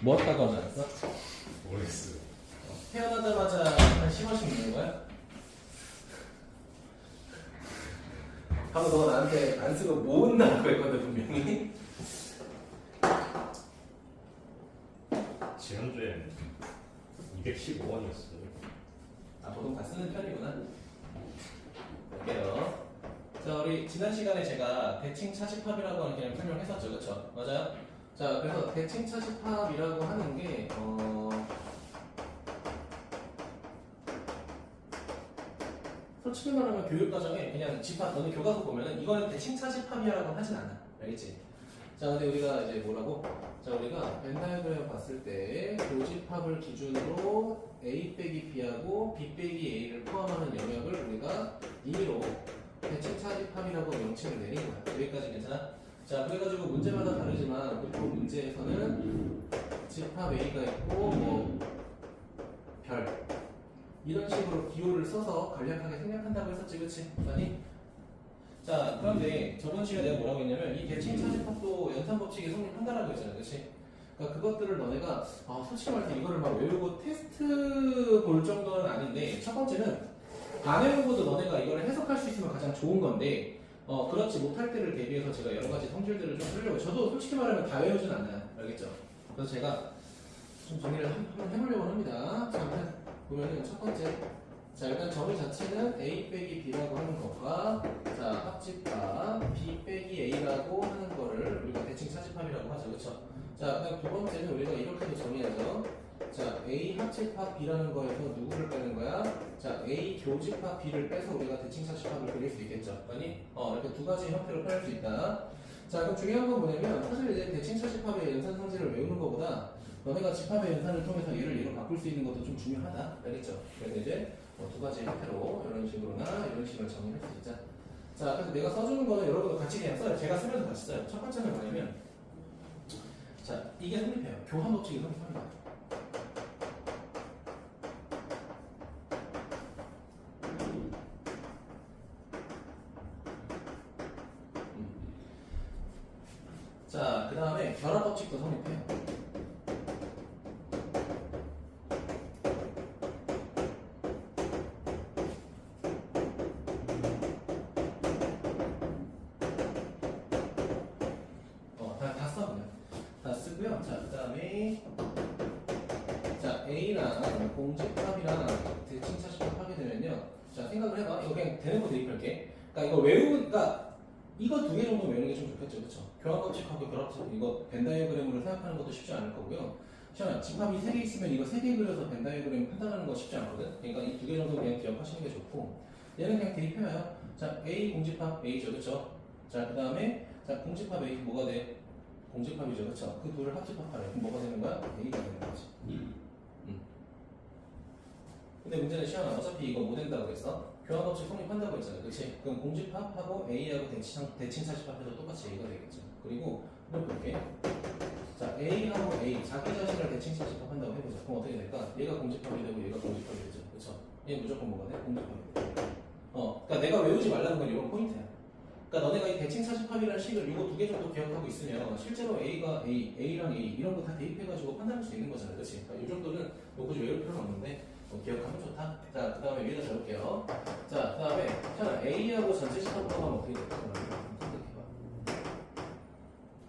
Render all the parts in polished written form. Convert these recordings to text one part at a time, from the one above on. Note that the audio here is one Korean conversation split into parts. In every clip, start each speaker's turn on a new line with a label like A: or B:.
A: 뭐 했다고 하지 않았어?
B: 모르겠어요.
A: 태어나자마자 한 10원씩 있는 거야? 방금 너 나한테 안 쓰고 모은다고 했거든 분명히.
B: 지난주엔 215원이었어요.
A: 아 보통 다 쓰는 편이구나. 볼게요. 자 우리 지난 시간에 제가 대칭 차집합이라고 하는 개념 설명했었죠, 그렇죠? 맞아요? 자 그래서 대칭 차집합이라고 하는 게 솔직히 말하면 교육과정에 그냥 집합 너네 교과서 보면은 이거는 대칭 차집합이라고 하진 않아. 알겠지? 자 근데 우리가 이제 뭐라고? 자 우리가 벤 다이어그램 봤을 때 교집합을 기준으로 A 빼기 B하고 B 빼기 A를 포함하는 영역을 우리가 임의로 대칭 차집합이라고 명칭을 내린 거야. 여기까지 괜찮아? 자 그래가지고 문제마다 다르지만 보통 문제에서는 집합 A가 있고 별 이런 식으로 기호를 써서 간략하게 생략한다고 했었지, 그치? 아니? 자, 그런데 저번 시간에 내가 뭐라고 했냐면 이 대칭 차집합도 연산법칙이 성립한다라고 했잖아, 그치? 그러니까 그것들을 너네가 솔직히 말해서 이거를 막 외우고 테스트 볼 정도는 아닌데 첫 번째는 안 외우고도 너네가 이거를 해석할 수 있으면 가장 좋은 건데 그렇지 못할 때를 대비해서 제가 여러 가지 성질들을 좀 쓰려고 저도 솔직히 말하면 다 외우진 않아요, 알겠죠? 그래서 제가 좀 정리를 한번 해보려고 합니다. 자, 보면은 첫 번째, 자 일단 정의 자체는 A 빼기 B라고 하는 것과 자 합집합 B 빼기 A라고 하는 거를 우리가 대칭 차집합이라고 하죠, 그렇죠? 자 그다음 두 번째는 우리가 이렇게도 정의하죠. 자 A 합집합 B라는 거에서 누구를 빼는 거야? 자 A 교집합 B를 빼서 우리가 대칭 차집합을 그릴 수 있겠죠, 아니? 이렇게 두 가지 형태로 표현할 수 있다. 자 그럼 중요한 건 뭐냐면 사실 이제 대칭 차집합의 연산 성질을 외우는 것보다 너네가 집합의 연산을 통해서 얘를 바꿀 수 있는 것도 좀 중요하다. 알겠죠? 그래서 이제 두 가지 형태로 이런 식으로나 이런 식으로 정리할 수 있자. 자, 그래서 내가 써주는 거는 여러분도 같이 그냥 써요. 제가 쓰면서 같이 써요. 첫 번째는 뭐냐면, 자, 이게 성립해요. 교환 법칙이 성립합니다. 자, 그 다음에 결합 법칙도 성립해요. 다 써, 그냥. 다 쓰고요. 자, 그 다음에, 자, A랑 공집합이랑 대칭 차집합 하게 되면요. 자, 생각을 해봐. 이거 그냥 되는 거 대입할게. 그러니까 이거 외우니까, 이거 두 개 정도 외우는 게 좀 좋겠죠, 그쵸? 교환법칙하고 결합법, 이거 벤 다이어그램으로 생각하는 것도 쉽지 않을 거고요. 시원아, 집합이 3개 있으면 이거 3개 그려서 벤 다이어그램 판단하는 거 쉽지 않거든? 그러니까 이 두 개 정도 그냥 기억하시는 게 좋고, 얘는 그냥 대입해봐요. 자, A 공집합 A죠, 그쵸? 자, 그 다음에, 자, 공집합 A 뭐가 돼? 공집합이죠, 그쵸? 그 둘을 합집합하래. 그럼 뭐가 되는 거야? A가 되는 거지. 근데 문제는 시원아, 어차피 이거 못 된다고 했어? 교환법칙 성립한다고 했잖아, 그치? 그럼 공집합하고 A하고 대칭 차집합해도 똑같이 A가 되겠죠. 그리고 이걸 볼게. 자, A하고 A, 자기 자신을 대칭 차집합한다고 해보자. 그럼 어떻게 될까? 얘가 공집합이 되고 얘가 공집합이 되죠, 그쵸? 얘 무조건 뭐가 돼? 공집합이 돼. 그러니까 내가 외우지 말라는 건 이런 포인트야. 그러니까 너네가 이 대칭 차집합이라는 식을 이거 두 개 정도 기억하고 있으면 실제로 A가 A, A랑 A 이런 거 다 대입해가지고 판단할 수 있는 거잖아, 그렇지? 그러니까 이 정도는 뭐 굳이 외울 필요는 없는데 기억하면 좋다. 자, 그 다음에 위에다 적을게요. 자, 그 다음에 자 A하고 전체 집합하고 하면 어떻게 될까? 선택해봐.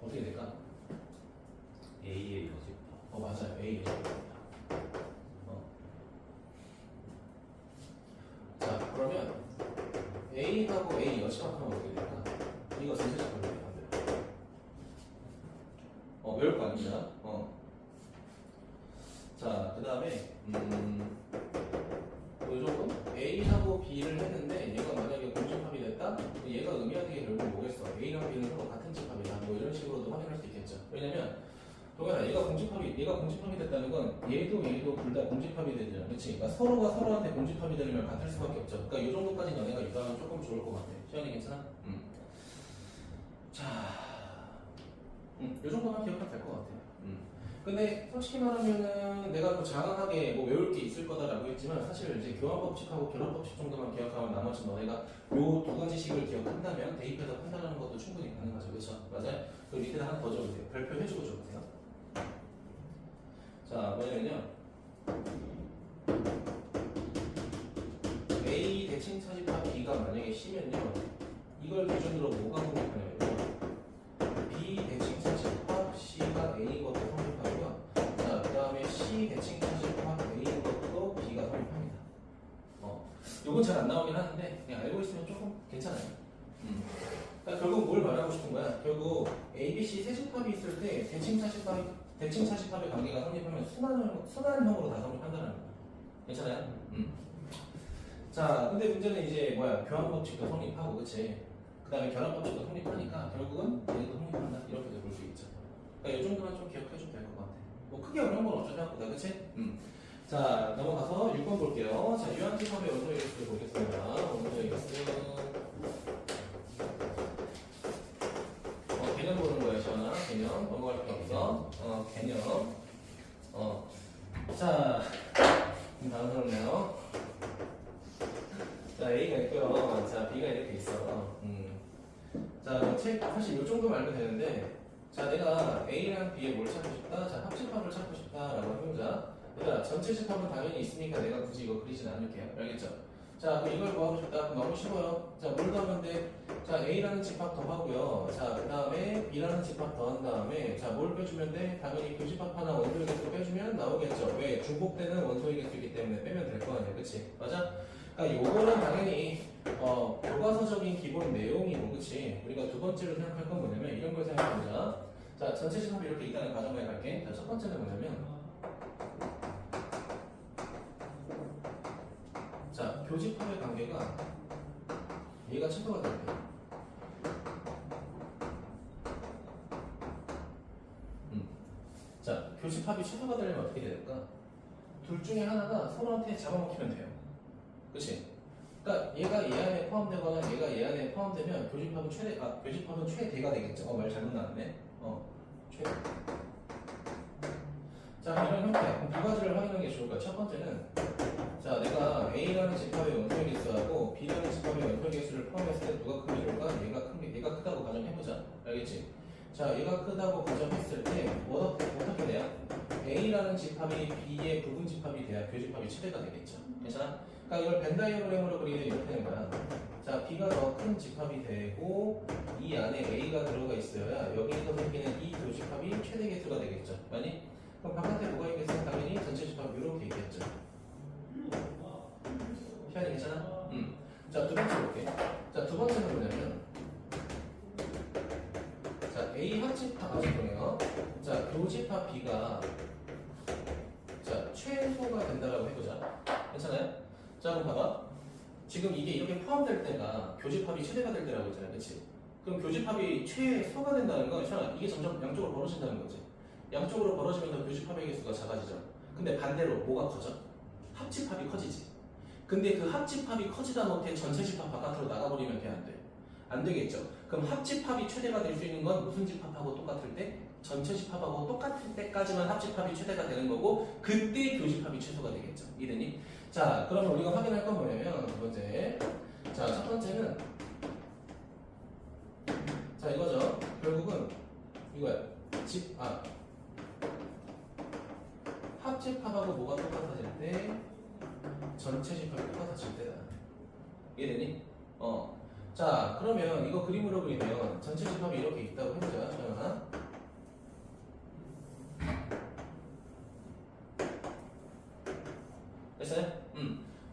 A: 어떻게 될까?
B: A의 여집합.
A: 맞아요. A의 집합. 자, 그러면 A하고 A 여집합하면 어떻게 될까? 이거 전체 집합을 안 돼. 외울 거 아닙니다. 자, 그 다음에 이 정도? A하고 B를 했는데 얘가 만약에 공집합이 됐다? 얘가 의미하는 게 결국 뭐겠어? A랑 B는 서로 같은 집합이다. 뭐 이런 식으로도 확인할 수 있겠죠. 왜냐면 동현아, 얘가 공집합이 됐다는 건 얘도 둘 다 공집합이 되잖아, 그렇지? 그러니까 서로가 서로한테 공집합이 되려면 같을 수밖에 없죠. 그러니까 이 정도까지 너네가 이해하면 조금 좋을 것 같아. 시연이 괜찮아? 자, 이 정도만 기억하면 될 것 같아. 근데 솔직히 말하면은 내가 뭐 장황하게 뭐 외울 게 있을 거다라고 했지만 사실 이제 교환법칙하고 결합법칙 정도만 기억하면 나머지 너네가 요 두 가지 식을 기억한다면 대입해서 판단하는 것도 충분히 가능하죠, 그렇죠? 맞아요? 그 밑에다 하나 더 적으세요. 별표 해주고 적으세요. 자, 뭐냐면요. A 대칭 차집합 B가 만약에 C면요. 이걸 기준으로 뭐가 성립하냐면요. B 대칭 차집합 C가 A인 것도 성립하고요. 자, 그 다음에 C 대칭 차집합 A인 것도 B가 성립합니다. 요건 잘 안 나오긴 하는데 그냥 알고 있으면 조금 괜찮아요. 그러니까 결국 뭘 말하고 싶은 거야? 결국 A, B, C 세 집합이 있을 때 대칭 차집합의 관계가 성립하면 순환형으로 다 성립한다는 거야. 괜찮아요? 자, 근데 문제는 이제 뭐야? 교환법칙도 성립하고, 그치? 그 다음에 결합법칙도 성립하니까 결국은 얘도 성립한다. 이렇게도 볼 수 있죠. 그러니까 이 정도만 좀 기억해주면 될 것 같아. 뭐 크게 어려운 건 없죠, 생각보다, 그치? 자, 넘어가서 6번 볼게요. 자, 유한집합의 원소의 개수를 보겠습니다. 원소의 개수. 개념 보는 거예요, 시원아. 개념. 넘어갈 필요 없어. 개념. 자, 당황스럽네요. 자, A가 있고요. 자, B가 이렇게 있어. 자, 사실 이 정도만 알면 되는데, 자, 내가 A랑 B에 뭘 찾고 싶다? 자, 합집합을 찾고 싶다라고 해보자. 얘들아, 전체 집합은 당연히 있으니까 내가 굳이 이거 그리진 않을게요. 알겠죠? 자, 그럼 이걸 구하고 싶다? 그럼 너무 쉬워요. 자, 뭘 더하면 돼? 자, A라는 집합 더하고요. 자, 그 다음에 B라는 집합 더한 다음에, 자, 뭘 빼주면 돼? 당연히 교집합 하나 원소의 개수 빼주면 나오겠죠. 왜? 중복되는 원소의 개수이기 때문에 빼면 될 거 아니야. 그치? 맞아? 그러니까 요거는 당연히 교과서적인 기본 내용이고, 그치? 우리가 두 번째로 생각할 건 뭐냐면 이런 걸 생각해보자. 자, 전체 집합이 이렇게 있다는 가정하에 갈게. 자, 첫 번째는 뭐냐면 자, 교집합의 관계가 얘가 최소가 될 때. 자, 교집합이 최소가 되려면 어떻게 될까? 둘 중에 하나가 서로한테 잡아먹히면 돼요. 그치? 그러니까 얘가 얘 안에 포함되거나 얘가 얘 안에 포함되면 교집합은 최대가 되겠죠. 말 잘못 나왔네. 최대. 자, 이런 형태. 그럼 두 가지를 확인하는 게 좋을까요? 첫 번째는 자, 내가 A라는 집합의 원소의 개수하고 B라는 집합의 원소의 개수를 포함했을 때 누가 크면 좋을까? 얘가 크다고 가정해보자. 알겠지? 자, 얘가 크다고 가정했을 때 어떻게 돼야? A라는 집합이 B의 부분 집합이 돼야 교집합이 최대가 되겠죠. 괜찮아? 그러니까 이걸 벤 다이어그램으로 그리면 이렇게 되는 거야. 자, B가 더 큰 집합이 되고 이 안에 A가 들어가 있어야 여기에서 생기는 이 교집합이 최대 개수가 되겠죠. 맞니? 그럼 바깥에 뭐가 있겠어? 당연히 전체 집합 이렇게 있겠죠. 시간이 괜찮아? 자, 두 번째 볼게. 자, 두 번째는 뭐냐면 자, A 합집합 아시고요. 자, 교집합 B가 자, 최소가 된다라고 해보자. 괜찮아요? 자, 그럼 봐봐. 지금 이게 이렇게 포함될 때가 교집합이 최대가 될 때라고 했잖아요. 그치? 그럼 교집합이 최소가 된다는 건 이게 점점 양쪽으로 벌어진다는 거지. 양쪽으로 벌어지면서 교집합의 개수가 작아지죠. 근데 반대로 뭐가 커져? 합집합이 커지지. 근데 그 합집합이 커지다 못해 전체 집합 바깥으로 나가버리면 돼, 안 돼? 안 되겠죠. 그럼 합집합이 최대가 될 수 있는 건 무슨 집합하고 똑같을 때? 전체 집합하고 똑같을 때까지만 합집합이 최대가 되는 거고 그때 교집합이 최소가 되겠죠. 이해되니? 자, 그러면 우리가 확인할 건 뭐냐면 두 번째. 자, 첫 번째는 자, 이거죠. 결국은 이거야. 합집합하고 뭐가 똑같아질 때? 전체 집합이 똑같아질 때다. 이해되니? 자, 그러면 이거 그림으로 그리면 전체 집합이 이렇게 있다고 해보자. 잠깐만. 됐어요?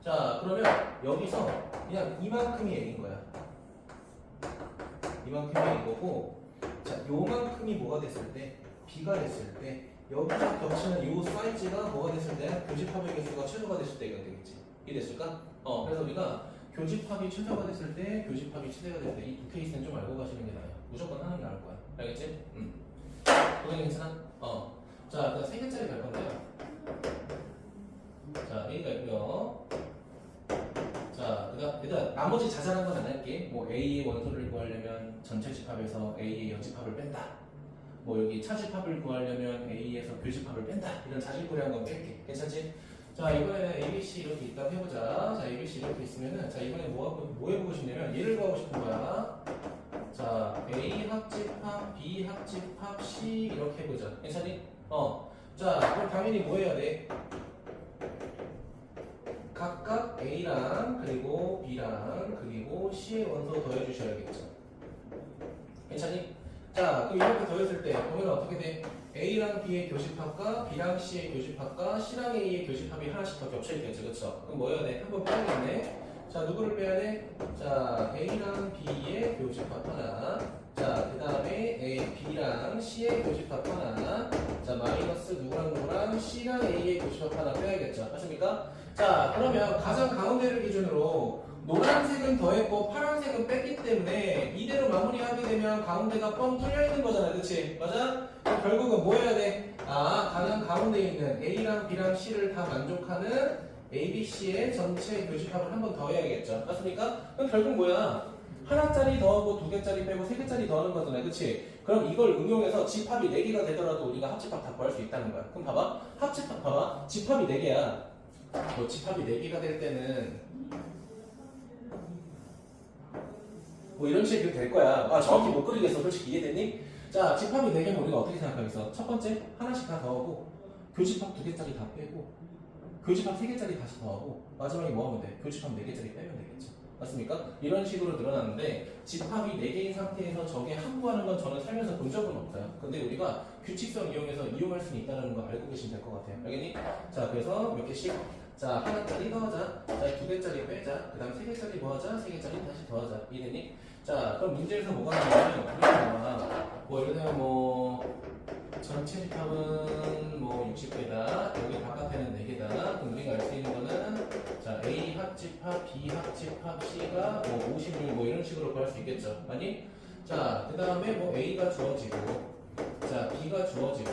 A: 자, 그러면 여기서 그냥 이만큼이 A인 거야. 이만큼이 A인 거고, 자, 요만큼이 뭐가 됐을 때? B가 됐을 때, 여기서 겹치는 요 사이즈가 뭐가 됐을 때? 교집합의 개수가 최소가 됐을 때가 되겠지. 이해됐을까? 그래서 우리가 교집합이 최소가 됐을 때, 교집합이 최대가 됐을 때, 이 두 케이스는 좀 알고 가시는 게 나아요. 무조건 하는 게 나을 거야. 알겠지? 그게 괜찮아? 자, 일단 세 개짜리 갈 건데요. 자, A가 있고요. 자, 일단 나머지 자잘한 건 안 할게. 뭐 A의 원소를 구하려면 전체 집합에서 A의 여집합을 뺀다. 뭐 여기 차집합을 구하려면 A에서 교집합을 뺀다. 이런 자질구레한 건 뺄게. 괜찮지? 자, 이번에는 ABC 이렇게 있다고 해보자. 자, ABC 이렇게 있으면은 자, 이번에 뭐 해보고 싶냐면 얘를 구하고 싶은 거야. 자, A 합집합, B 합집합, C 이렇게 해보자. 괜찮니? 자, 그럼 당연히 뭐 해야 돼? 각각 A랑 그리고 B랑 그리고 C의 원소 더해주셔야겠죠. 괜찮니? 자, 그럼 이렇게 더했을 때 보면 어떻게 돼? A랑 B의 교집합과 B랑 C의 교집합과 C랑 A의 교집합이 하나씩 더 겹쳐있겠죠, 그렇죠? 그럼 뭐 해야 돼? 한번 빼야겠네. 자, 누구를 빼야 돼? 자, A랑 B의 교집합 하나. 자, 그 다음에 B랑 C의 교집합 하나. 자, 마이너스 누구랑 C랑 A의 교집합 하나 빼야겠죠. 맞습니까? 자, 그러면 가장 가운데를 기준으로 노란색은 더했고 파란색은 뺐기 때문에 이대로 마무리하게 되면 가운데가 뻥 뚫려 있는 거잖아, 그치? 맞아? 그럼 결국은 뭐 해야 돼? 가장 가운데 있는 A랑 B랑 C를 다 만족하는 A, B, C의 전체 교집합을 한 번 더 해야겠죠. 맞습니까? 그럼 결국 뭐야? 하나짜리 더하고 두 개짜리 빼고 세 개짜리 더하는 거잖아요, 그치? 그럼 이걸 응용해서 집합이 4개가 되더라도 우리가 합집합 다 구할 수 있다는 거야. 그럼 봐봐. 합집합 봐봐. 집합이 4개야. 뭐 집합이 4개가 될 때는 뭐 이런 식으로 될 거야. 정확히 못 그리겠어. 솔직히 이해됐니? 자, 집합이 4개면 우리가 어떻게 생각하겠어? 첫 번째, 하나씩 다 더하고 교집합 2개짜리 다 빼고 교집합 3개짜리 다시 더하고 마지막에 뭐 하면 돼? 교집합 4개짜리 빼면 되겠죠. 맞습니까? 이런 식으로 늘어나는데 집합이 4개인 상태에서 저게 함구하는 건 저는 살면서 본 적은 없어요. 근데 우리가 규칙성 이용해서 이용할 수는 있다는 거 알고 계시면 될 것 같아요. 알겠니? 자, 그래서 몇 개씩? 자, 하나짜리 더하자. 자, 2개짜리 빼자. 그 다음 3개짜리 더하자. 3개짜리 다시 더하자. 이해됐니? 자, 그럼 문제에서 뭐가 나오냐면 우리가 뭐 예를 들면 뭐 전체 집합은 뭐 60개다. 여기 바깥에는 4개다. 그럼 우리가 알 수 있는 거는 자, A 합집합, B 합집합, C가 뭐 56, 뭐 이런 식으로 구할 수 있겠죠. 아니? 자, 그 다음에 뭐 A가 주어지고, 자, B가 주어지고,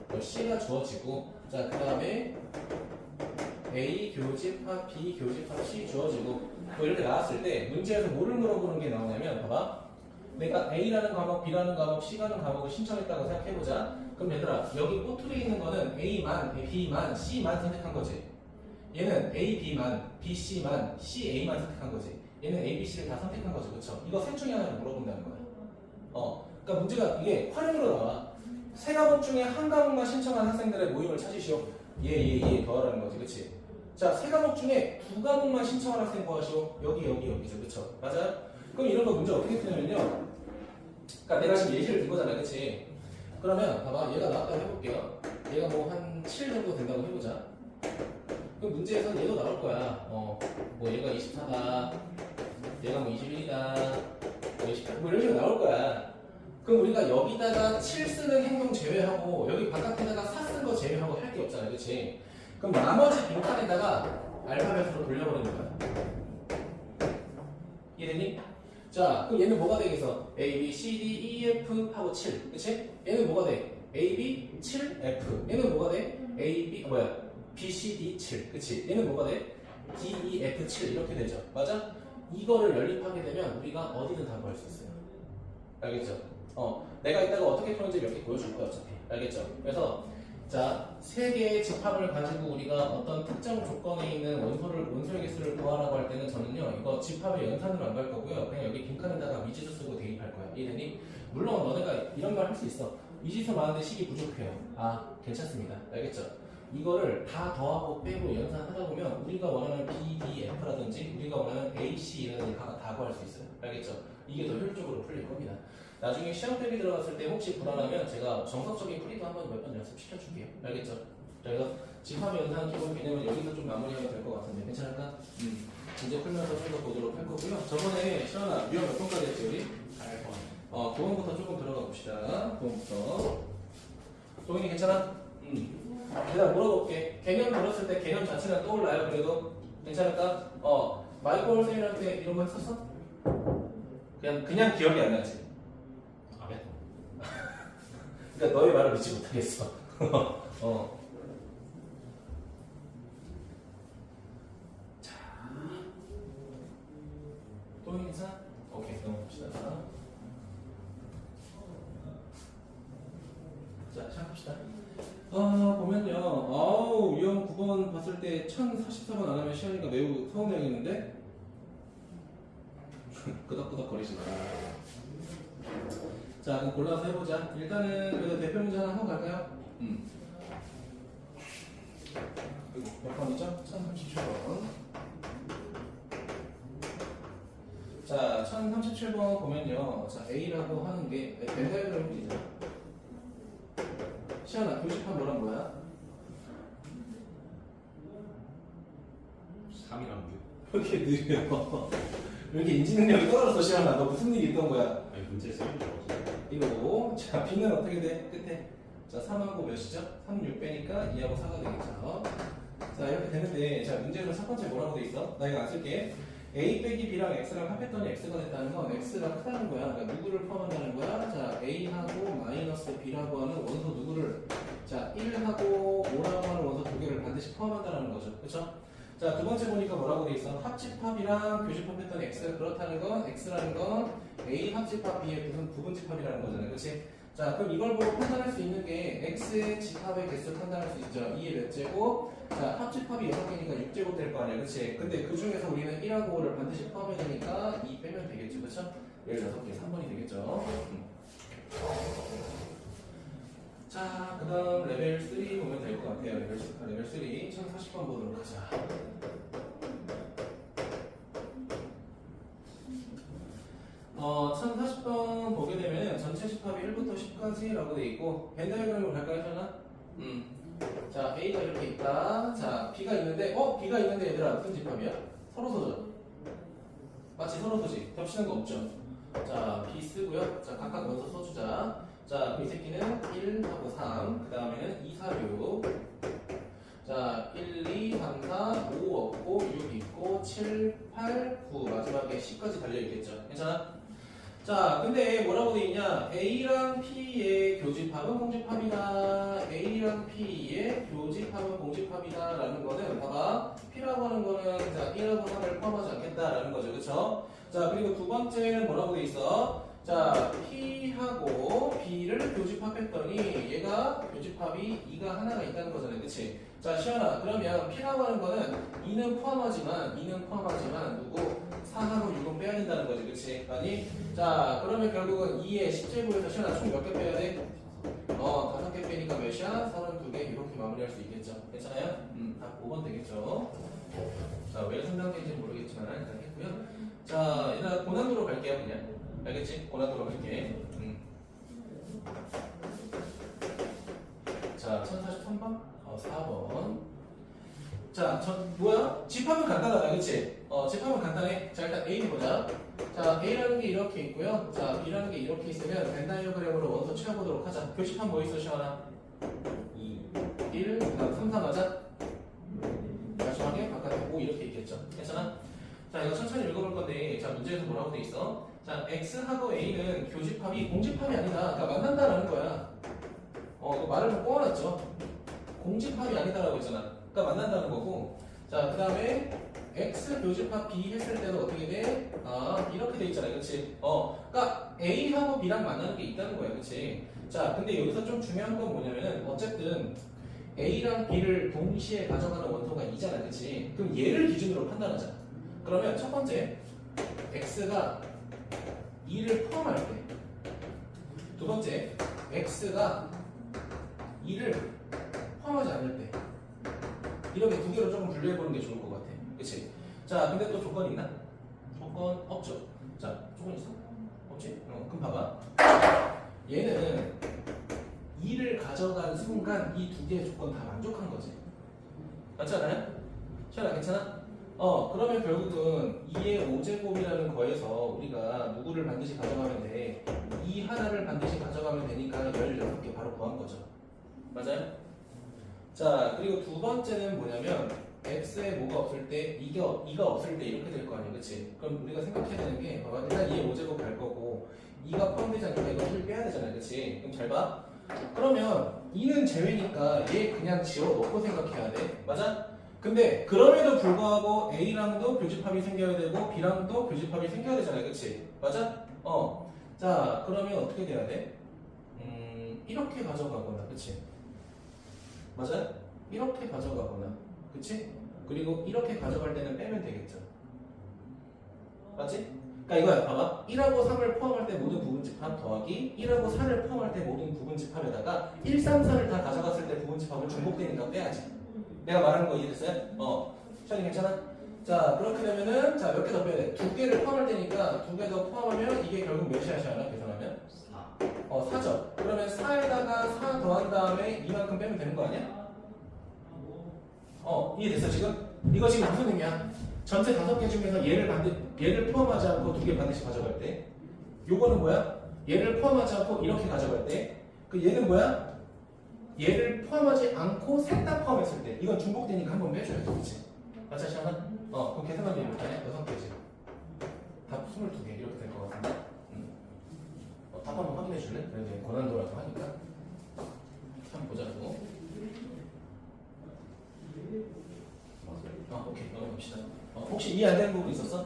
A: 뭐 C가 주어지고, 자, 그 다음에 A 교집합, B 교집합, C 주어지고, 뭐 이렇게 나왔을 때 문제에서 뭐를 물어보는 게 나오냐면, 봐봐. 내가 A라는 과목, B라는 과목, C라는 과목을 신청했다고 생각해보자. 그럼 얘들아, 여기 꼬투리 있는 거는 A만, B만, C만 선택한 거지. 얘는 A, B만, B, C만, C, A만 선택한 거지. 얘는 A, B, C를 다 선택한 거지. 그쵸? 이거 셋 중에 하나를 물어본다는 거야. 그러니까 문제가 이게 활용으로 나와. 세 과목 중에 한 과목만 신청한 학생들의 모임을 찾으시오. 예, 더하라는 거지. 그치? 자, 세 과목 중에 두 과목만 신청한 학생 구하시오. 여기죠. 그쵸? 맞아요? 그럼 이런 거 문제 어떻게 푸냐면요. 그러니까 내가 지금 예시를 든 거잖아. 그치? 그러면 봐봐. 얘가 나왔다고 해볼게요. 얘가 뭐 한 7 정도 된다고 해보자. 그럼 문제에서 얘도 나올 거야. 뭐 얘가 24다. 얘가 뭐 21이다. 뭐 28. 뭐 이런 식으로 나올 거야. 그럼 우리가 여기다가 7 쓰는 행동 제외하고 여기 바깥에다가 4 쓴 거 제외하고 할 게 없잖아. 그치? 그럼 나머지 빈칸에다가 알파벳으로 돌려버리는 거야. 이해됐니? 자, 그럼 얘는 뭐가 되겠어? A, B, C, D, E, F 하고 7. 그치? 얘는 뭐가 돼? A, B, 7, F. 얘는 뭐가 돼? A, B, B, C, D, 7. 그치? 얘는 뭐가 돼? D, E, F, 7. 이렇게 되죠. 맞아? 이거를 연립하게 되면 우리가 어디든 다 구할 수 있어요. 알겠죠? 내가 이따가 어떻게 푸는지 몇 개 보여줄 거야, 어차피. 알겠죠? 그래서 자, 세 개의 집합을 가지고 우리가 어떤 특정 조건에 있는 원소의 개수를 구하라고 할 때는 저는요, 이거 집합의 연산으로 안 갈 거고요. 그냥 여기 빈칸에다가 미지수 쓰고 대입할 거야. 이해되니? 물론 너네가 이런 말 할 수 있어. 미지수 많은데 식이 부족해요. 괜찮습니다. 알겠죠? 이거를 다 더하고 빼고 연산하다 보면 우리가 원하는 B, D, F라든지 우리가 원하는 A, C라든지 다 구할 수 있어요. 알겠죠? 이게 더 효율적으로 풀릴 겁니다. 나중에 시험 대비 들어갔을 때 혹시 불안하면 제가 정석적인 풀이도 한번 몇 번 연습시켜 줄게요. 알겠죠? 그래서 집합의 연산 기본 개념은 여기서 좀 마무리하면 될 것 같은데 괜찮을까? 이제 풀면서 좀 더 보도록 할 거고요. 저번에 시원아 유형 몇 번까지 했지 우리? 8번. 도형부터 조금 들어가 봅시다. 도형부터. 도형이 괜찮아? 내가 물어볼게. 개념 들었을 때 개념 자체는 떠올라요? 그래도? 괜찮을까? 마이콜 쌤한테 이런 거 했었어? 그냥 기억이 안 나지? 그러니까 너의 말을 믿지 못하겠어. 자, 또 괜찮아? 오케이, 넘어갑시다. 자, 시작합시다. 보면요. 유형 9번 봤을 때 1044번 안 하면 시현이가 매우 서운해하겠는데? 끄덕끄덕 거리지 마. 자, 그럼 골라서 해보자. 일단은 그래도 대표 문제 하나 하고 갈까요? 1037번 보면요. 자, A라고 하는 게 벤다이그램 그리잖아. 시연아, 교집합 뭐란 거야?
B: 3이랑 6.
A: 왜 이렇게 느려? 왜 이렇게 인지 능력이 떨어져서 시연아, 너 무슨 일이 있던 거야?
B: 아니 문제 쓰는 줄 알았어.
A: 이거고, 자, B는 어떻게 돼? 끝에. 자, 3하고 몇이죠? 3, 6 빼니까 2하고 4가 되겠죠. 자, 이렇게 되는데, 자, 문제에서 첫 번째 뭐라고 돼 있어? 나 이거 안 쓸게. A 빼기 B랑 X랑 합했더니 X가 됐다는 건 X가 크다는 거야. 그러니까 누구를 포함한다는 거야? 자, A하고 마이너스 B라고 하는 원소 누구를? 자, 1하고 5라고 하는 원소 두 개를 반드시 포함한다는 거죠. 그쵸? 자, 두 번째 보니까 뭐라고 돼 있어? 합집합이랑 교집합했더니 X가 그렇다는 건 X라는 건 A 합집합 B의 무슨 부분집합이라는 거잖아요. 그치? 자, 그럼 이걸 보고 판단할 수 있는 게 X의 집합의 개수 판단할 수 있죠. 2의 몇 제곱? 자, 합집합이 6개니까 6제곱 될 거 아니야. 그치? 근데 그 중에서 우리는 1하고 5를 반드시 포함해야 되니까 2 빼면 되겠죠. 그쵸? 16개, 3번이 되겠죠. 자, 그 다음 레벨 3 보면 될 것 같아요. 레벨 3, 1040번 보도록 하자. 어, 1040번 보게 되면 전체 집합이 1부터 10까지라고 돼 있고 벤다이그램으로 갈까요, 현아? 자, A가 이렇게 있다. 자, B가 있는데, B가 있는데 얘들아 무슨 집합이야? 서로소죠. 마치 서로소지. 겹치는 거 없죠. 자, B 쓰고요. 자, 각각 원소 써주자. 자, 이 새끼는 1하고 3. 그 다음에는 2, 4, 6. 자, 1, 2, 3, 4, 5 없고 6 있고 7, 8, 9 마지막에 10까지 달려있겠죠. 괜찮아? 자, 근데 뭐라고 돼 있냐? A랑 P의 교집합은 공집합이다. A랑 P의 교집합은 공집합이다. 라는 거는, 봐봐. P라고 하는 거는, 자, 1하고 3을 포함하지 않겠다라는 거죠. 그쵸? 자, 그리고 두 번째는 뭐라고 돼 있어? 자, P하고 B를 교집합했더니, 얘가 교집합이 2가 하나가 있다는 거잖아요. 그치? 자, 시연아, 그러면 P라고 하는 거는 2는 포함하지만, 누구? 4하고 6은 빼야 된다는 거지, 그치? 아니? 자, 그러면 결국은 2의 10제곱에서 시연아 총 몇 개 빼야 돼? 5개 빼니까 몇이야? 32개 이렇게 마무리할 수 있겠죠. 괜찮아요? 답 5번 되겠죠. 자, 왜 3단계인지 모르겠지만 일단 했고요. 자, 일단 고난도로 갈게요, 그냥. 알겠지? 고난도로 갈게. 자, 1043번? 4번. 자, 뭐야? 집합은 간단하다, 그치? 집합은 간단해. 자, 일단 A 보자. 자, A라는 게 이렇게 있고요. 자, B라는 게 이렇게 있으면 벤다이어그램으로 원소 채워보도록 하자. 교집합 뭐 있어, 시원아? 2, 1, 그다음 3, 4 맞아? 마지막에 바깥에 5 이렇게 있겠죠. 괜찮아? 자, 이거 천천히 읽어볼 건데, 자, 문제에서 뭐라고 돼 있어? 자, X하고 A는 교집합이 공집합이 아니다. 그러니까 만난다라는 거야. 이거 말을 좀 꼬아놨죠. 공집합이 아니다라고 했잖아. 그러니까 만난다는 거고. 자, 그 다음에 X 교집합 B 했을 때는 어떻게 돼? 이렇게 돼 있잖아요. 그치? 그러니까 A하고 B랑 만나는 게 있다는 거야. 그치? 자, 근데 여기서 좀 중요한 건 뭐냐면은 어쨌든 A랑 B를 동시에 가져가는 원소가 2잖아. 그치? 그럼 얘를 기준으로 판단하자. 그러면 첫 번째 X가 2를 포함할 때, 두 번째 X가 2를 포함하지 않을 때, 이렇게 두 개로 조금 분류해보는 게 좋을 것 같아. 그치? 자, 근데 또 조건 있나? 조건 없죠. 자, 조건 있어? 없지? 그럼 봐봐. 얘는 2를 가져간 순간 이 두 개의 조건 다 만족한 거지. 맞지 않아요? 시연아, 괜찮아? 그러면 결국은 2의 5제곱이라는 거에서 우리가 누구를 반드시 가져가면 돼? 2 하나를 반드시 가져가면 되니까 16개 바로 구한 거죠. 맞아요? 자, 그리고 두 번째는 뭐냐면 x에 뭐가 없을 때 2가 없을 때 이렇게 될 거 아니야. 그치? 그럼 우리가 생각해야 되는 게 봐봐. 일단 2의 5제곱 갈 거고 2가 포함되지 않으니까 이거 1 빼야 되잖아. 그치? 그럼 잘 봐. 그러면 2는 제외니까 얘 그냥 지워놓고 생각해야 돼. 맞아? 근데 그럼에도 불구하고 A랑도 교집합이 생겨야 되고 B랑도 교집합이 생겨야 되잖아요. 그치? 맞아? 자, 그러면 어떻게 돼야 돼? 이렇게 가져가거나, 그치? 맞아요? 이렇게 가져가거나, 그치? 그리고 이렇게 가져갈 때는 빼면 되겠죠. 맞지? 그러니까 이거야, 봐봐. 1하고 3을 포함할 때 모든 부분집합 더하기 1하고 4를 포함할 때 모든 부분집합에다가 1, 3, 4를 다 가져갔을 때 부분집합은 중복되니까 빼야지. 내가 말하는 거 이해됐어요? 션이 괜찮아? 자, 그렇게 되면은, 자, 몇 개 더 빼야 돼? 두 개를 포함할 테니까, 두 개 더 포함하면, 이게 결국 몇이야, 시아나? 계산하면?
B: 4.
A: 4죠. 그러면 4에다가 4 더한 다음에 이만큼 빼면 되는 거 아니야? 이해됐어, 지금? 이거 지금 무슨 의미야? 전체 5개 중에서 얘를 포함하지 않고 두 개 반드시 가져갈 때. 요거는 뭐야? 얘를 포함하지 않고 이렇게 가져갈 때. 그 얘는 뭐야? 얘를 포함하지 않고 셋 다 포함했을 때. 이건 중복되니까 한번 빼줘야 돼, 그치? 맞아, 시아나? 그럼 계산하면 이렇게 6개지. 답 22개 이렇게 될 것 같은데? 답 한번 확인해 줄래? 이제 고난도라고 하니까. 한번 보자고. 오케이, 넘어갑시다. 혹시 이해 안 되는 부분 있었어?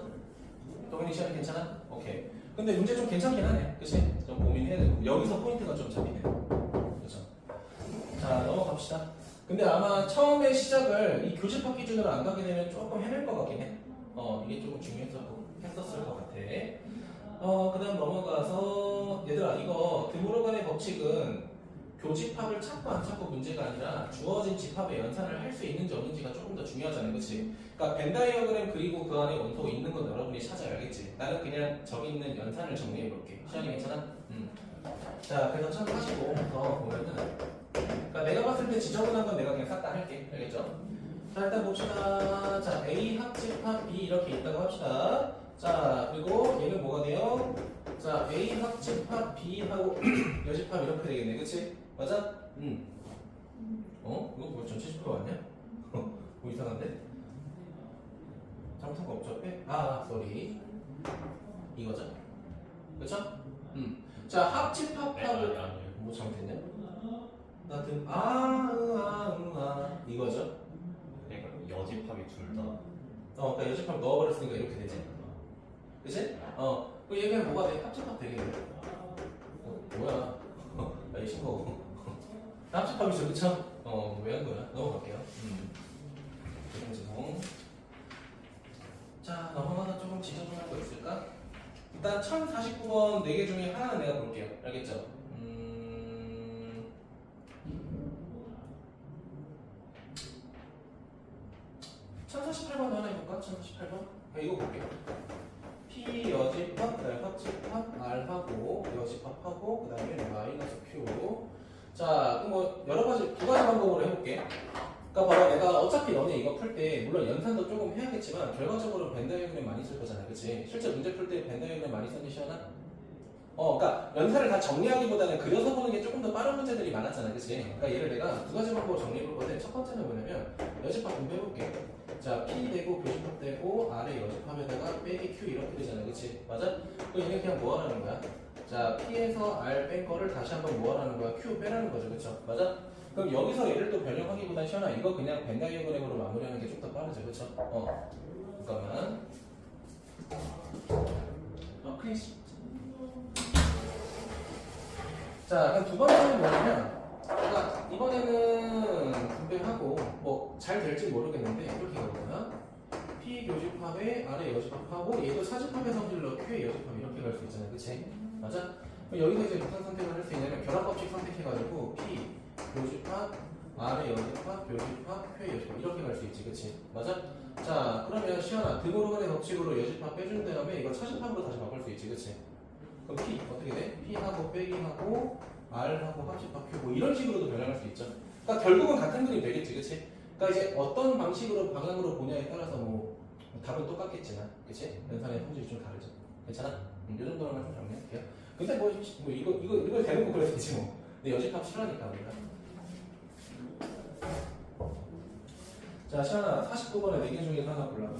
A: 동현이 시간이 괜찮아? 오케이. 근데 문제 좀 괜찮긴 하네. 그치? 좀 고민해야 되고. 여기서 포인트가 좀 잡히네. 그렇죠? 자, 넘어갑시다. 근데 아마 처음에 시작을 이 교집합 기준으로 안 가게 되면 조금 헤맬 것 같긴 해. 이게 조금 중요했었을 것 같아. 그 다음 넘어가서, 얘들아, 이거 드모르간의 법칙은 교집합을 찾고 안 찾고 문제가 아니라 주어진 집합의 연산을 할 수 있는지 없는지가 조금 더 중요하잖아요. 그치? 그러니까 벤 다이어그램 그리고 그 안에 원소 있는 건 여러분이 찾아야겠지. 나는 그냥 저기 있는 연산을 정리해 볼게. 시간이 괜찮아? 자, 그래서 1045부터 보면은, 그러니까 내가 봤을 때 지저분한 건 내가 그냥 싹 다 할게. 알겠죠? 자, 일단 봅시다. 자, A 합집합 B 이렇게 있다고 합시다. 자, 그리고 얘는 뭐가 돼요? 자, A 합집합 B하고 여집합 이렇게 되겠네. 그치? 맞아? 이거 뭐 전체 10% 왔냐? 뭐 이상한데? 잘못한 거 없죠? 쏘리. 이거죠? 그쵸? 자, 합집합하고 뭐 잘못했냐? 이거죠?
B: 그러니까 여집합이 둘 다.
A: 그러니까 여집합 넣어버렸으니까 이렇게 되지? 그치? 그 얘기는 뭐가 돼? 합집합 되겠네. 뭐야? 이 신고. 합집합이죠, 그쵸? 왜 한 거야? 넘어갈게요. 죄송. 자, 넘어가서 조금 지저분한 거 있을까? 일단 1049번 4개 중에 하나는 내가 볼게요. 알겠죠? 1048번 하나 해볼까? 1048번? 이거 볼게요. P 여집합, 그다음에 합집합, R하고 여집합하고 그 다음에 마이너스 Q. 자, 그럼 뭐 여러 가지 두 가지 방법으로 해볼게. 그러니까 봐봐, 내가 어차피 너네 이거 풀 때 물론 연산도 조금 해야겠지만 결과적으로 벤 다이어그램 많이 쓸 거잖아, 그치? 실제 문제 풀 때 벤 다이어그램 많이 썼니, 시원아? 그러니까 연산을 다 정리하기보다는 그려서 보는 게 조금 더 빠른 문제들이 많았잖아, 그치? 그러니까 얘를 내가 두 가지 방법으로 정리해 볼 건데 첫 번째는 뭐냐면 여집합 좀 해볼게. 자, P 되고 교집합 되고 R의 여집합에다가 빼기 Q 이렇게 되잖아, 그치? 맞아? 그럼 얘는 그냥 뭐 하라는 거야? 자, P에서 R 뺀 거를 다시 한번 뭐 하라는 거야? Q 빼라는 거죠, 그쵸? 맞아? 그럼 여기서 얘를 또 변형하기보단 시원하 이거 그냥 벤 다이어그램으로 마무리하는 게 좀 더 빠르죠, 그쵸? 잠깐만. 크리스. 자, 그럼 두 번째는 뭐냐면, 그러니까 이번에는 분배하고 뭐 잘 될지 모르겠는데 이렇게 가거나 P 교집합에 R의 여집합하고 얘도 사집합의 성질로 Q의 여집합 이렇게 갈 수 있잖아요, 그치? 맞아? 그럼 여기서 이제 무슨 선택을 할 수 있냐면 결합법칙 선택해가지고 P 교집합 R의 여집합 교집합 Q의 여집합 이렇게 갈 수 있지, 그치? 맞아? 자, 그러면 시연아 드모르간의 법칙으로 여집합 빼준 다음에 이거 차집합으로 다시 바꿀 수 있지, 그치? 그럼 P 어떻게 돼? P하고 빼기하고 R하고 합집합 Q 뭐 이런 식으로도 변형할 수 있죠. 그러니까 결국은 같은 그림 되겠지, 그치? 그러니까 이제 어떤 방식으로 방향으로 보냐에 따라서 뭐 답은 똑같겠지만, 그치? 연산의 성질이 좀 다르죠. 괜찮아? 이 정도로만 좀 정리할게요. 근데 뭐 이거 되는 거 그래도 되지 뭐. 근데 여집합 싫어하니까 우리가. 자, 시아나 49번에 4개 중에서 하나 골라봐.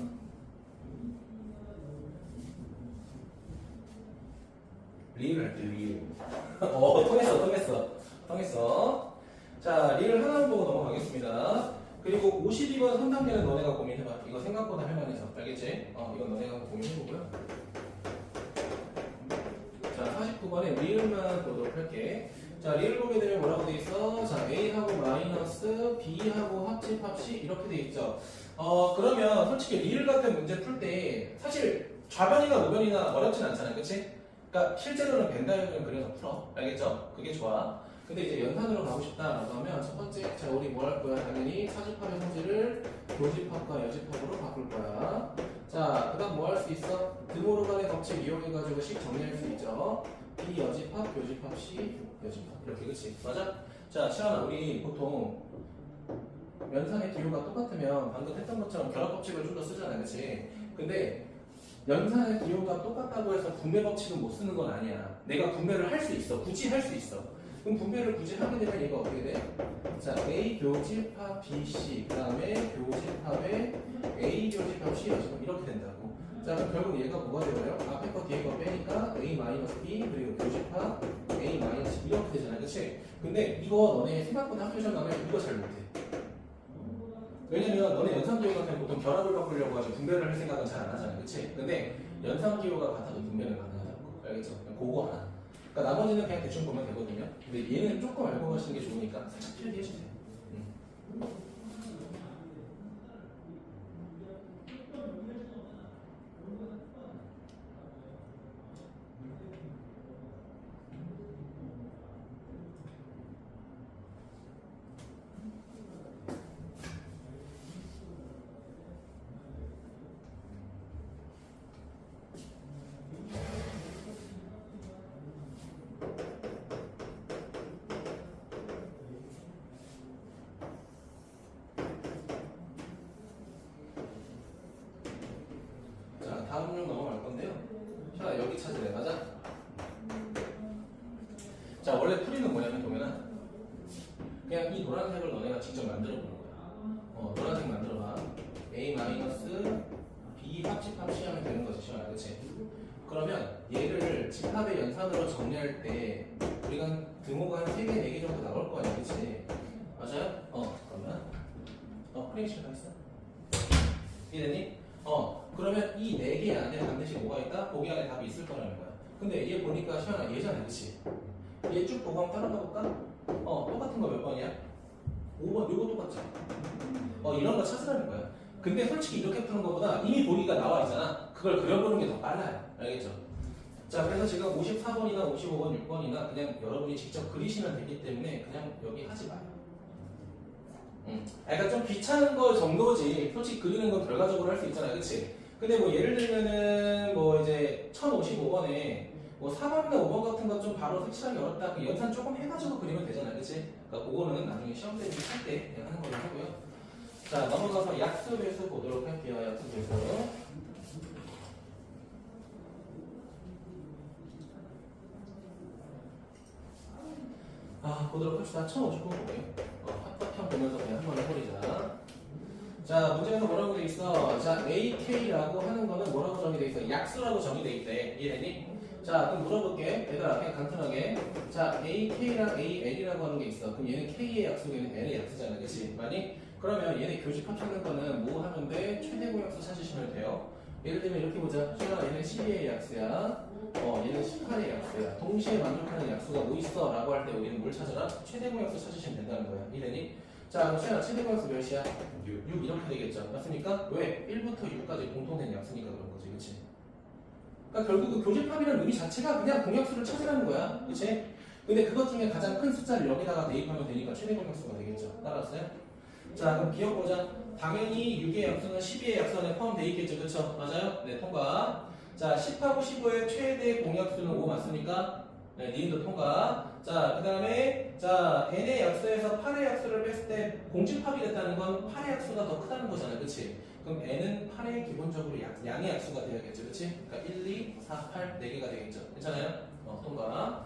A: 리을 할게, 리을. 통했어. 자, 리을 하나만 보고 넘어가겠습니다. 그리고 52번 3단계는 너네가 고민해봐. 이거 생각보다 할만해서. 알겠지? 이건 너네가 한번 고민해보고요. 자, 49번에 리을만 보도록 할게. 자, 리을 보게 되면 뭐라고 돼 있어? 자, A하고 마이너스 B하고 합집합 C 이렇게 돼 있죠. 그러면 솔직히 리을 같은 문제 풀 때 사실 좌변이나 우변이나 어렵진 않잖아요. 그치? 그러니까 실제로는 벤 다이어그램 그려서 풀어. 알겠죠? 그게 좋아. 근데 이제 연산으로 가고 싶다라고 하면 첫 번째, 자, 우리 뭐 할 거야? 당연히 사집합의 성질을 교집합과 여집합으로 바꿀 거야. 자, 그 다음 뭐 할 수 있어? 드모르 간의 법칙 이용해가지고 식 정리할 수 있죠. B 여집합, 교집합, C 여집합. 이렇게, 그치? 맞아? 자, 시원아, 우리 보통 연산의 기호가 똑같으면 방금 했던 것처럼 결합 법칙을 좀 더 쓰잖아, 그치? 근데 연산의 기호가 똑같다고 해서 분배 법칙은 못 쓰는 건 아니야. 내가 분배를 할 수 있어. 굳이 할 수 있어. 그럼 분배를 굳이 하게 되면 얘가 어떻게 돼? 자, A 교집합 B, C, 그 다음에 교집합에 A 교집합 C 여집합 이렇게 된다고. 자, 그럼 결국 얘가 뭐가 되어요? 앞에 거 뒤에 거 빼니까 A 마이너스 B 그리고 교집합 A 마이너스 이렇게 되잖아, 그치? 근데 이거 너네 생각보다 학교 시험 나면 이거 잘 못해. 왜냐면 너네 연산기호 같은 보통 결합을 바꾸려고 하지 분배를 할 생각은 잘 안 하잖아, 그치? 근데 연산기호가 같아도 분배는 가능하다고. 알겠죠? 그냥 그거 하나. 그러니까 나머지는 그냥 대충 보면 되거든요. 근데 얘는 조금 알고 가시는 게 좋으니까 살짝 필기 해주세요. 자, 다음 중 넘어갈 건데요. 자, 여기 찾으래, 맞아? 자, 원래 풀이는 뭐냐면 동현아, 그냥 이 노란색을 너네가 직접 만들어 보는 거야. 노란색 만들어봐. A 마이너스 B 합집합 C 하면 되는 거지, 시원아, 그치? 그러면 얘를 집합의 연산으로 정리할 때 우리가 등호가 한 3개, 4개 정도 나올 거 아니야, 그치? 맞아요? 그러면 프레임 시작하겠어? 이해되니? 그러면 이 4개 안에 반드시 뭐가 있다? 거기 안에 답이 있을 거라는 거야. 근데 얘 보니까 시원아 얘잖아, 그치? 얘 쭉 보고 한번 따라가 볼까? 똑같은 거 몇 번이야? 5번, 요거 똑같죠? 이런 거 찾으라는 거야. 근데 솔직히 이렇게 푸는 것보다 이미 보기가 나와 있잖아. 그걸 그려보는 게 더 빨라요. 알겠죠? 자, 그래서 지금 54번이나 55번, 6번이나 그냥 여러분이 직접 그리시면 되기 때문에 그냥 여기 하지 마요. 그러니까 좀 귀찮은 거 정도지. 솔직히 그리는 건 결과적으로 할 수 있잖아, 그치? 근데 뭐 예를 들면은 뭐 이제 1055번에 뭐 4번이나 5번 같은 거 좀 바로 색칠하기 어렵다. 그 연산 조금 해가지고 그리면 되잖아, 그치? 그러니까 그거는 나중에 시험 대비 할때 그냥 하는 걸로 하고요. 자, 넘어가서 약수 배수 보도록 할게요. 약수 배수. 보도록 합시다. 1059번 볼게요. 합합형 보면서 그냥 한번 해버리자. 자, 문제에서 뭐라고 돼 있어? 자, AK라고 하는 거는 뭐라고 정의돼 있어? 약수라고 정의돼 있대. 이해되니? 자, 그럼 물어볼게. 얘들아, 그냥 간단하게. 자, AK랑 AL이라고 하는 게 있어. 그럼 얘는 K의 약수고 얘는 L의 약수잖아. 그치? 맞니? 그러면 얘네 교집합 찾는 거는 뭐 하면 돼? 최대공약수 찾으시면 돼요. 예를 들면 이렇게 보자. 얘는 12의 약수야. 얘는 18의 약수야. 동시에 만족하는 약수가 뭐 있어? 라고 할 때 우리는 뭘 찾아라? 최대공약수 찾으시면 된다는 거야. 이해되니? 자, 그럼 시연아, 최대공약수 몇이야? 6 이렇게 되겠죠. 맞습니까? 왜? 1부터 6까지 공통된 약수니까 그런 거지. 그치? 그러니까 결국 그 교집합이라는 의미 자체가 그냥 공약수를 찾으라는 거야. 그치? 근데 그것 중에 가장 큰 숫자를 여기다가 대입하면 되니까 최대공약수가 되겠죠. 따라왔어요? 자, 그럼 기억 보자. 당연히 6의 약수는 12의 약수 안에 포함되어 있겠죠. 그쵸? 맞아요? 네, 통과. 자, 10하고 15의 최대 공약수는 5 맞습니까? 네, 니은도 통과. 자, 그 다음에 자, n의 약수에서 8의 약수를 뺐을 때 공집합이 됐다는 건 8의 약수가 더 크다는 거잖아. 그치? 그럼 n은 8의 기본적으로 양의 약수가 돼야겠죠. 그치? 그러니까 1, 2, 4, 8, 4개가 되겠죠. 괜찮아요? 통과.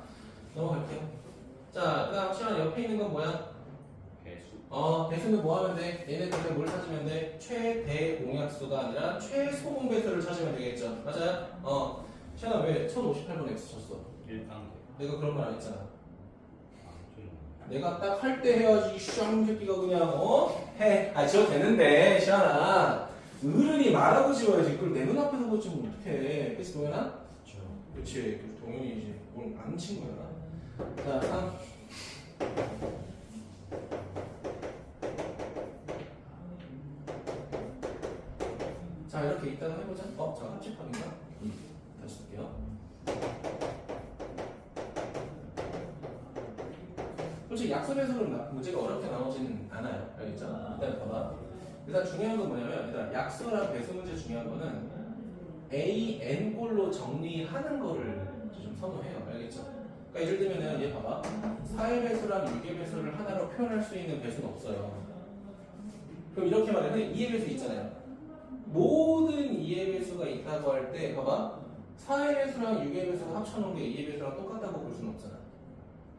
A: 넘어갈게요. 자, 그 다음 시간 옆에 있는 건 뭐야? 배수는 뭐 하면 돼? 얘네 때문에 뭘 찾으면 돼? 최대 공약수가 아니라 최소 공배수를 찾으면 되겠죠. 맞아요? 시현아 왜 1058번 X 쳤어?
B: 1단계.
A: 내가 그런 말 안 했잖아. 내가 딱 할 때 해야지 쌍 새끼가 그냥 해. 지워도 되는데 시현아 어른이 말하고 지워야지. 그걸 내 눈앞에서 뭐 지금 어떡해. 그치 동현아? 그렇지. 동현이 이제 뭘 아는 친구야. 자 3. 자 이렇게 이따가 해보자. 자 합집합인가? 다시 쓸게요. 솔직히 약수 배수는 문제가 어렵게 나오지는 않아요. 알겠죠? 일단 봐봐. 일단 중요한 건 뭐냐면 일단 약수랑 배수 문제 중요한 거는 A, N 꼴로 정리하는 거를 좀 선호해요. 알겠죠? 그러니까 예를 들면은 얘 봐봐. 4의 배수랑 6의 배수를 하나로 표현할 수 있는 배수는 없어요. 그럼 이렇게 말해. 근데 2의 배수 있잖아요. 모든 2의 배수가 있다고 할 때 봐봐. 4의 배수랑 6의 배수가 합쳐놓은 게 2의 배수랑 똑같다고 볼 수는 없잖아.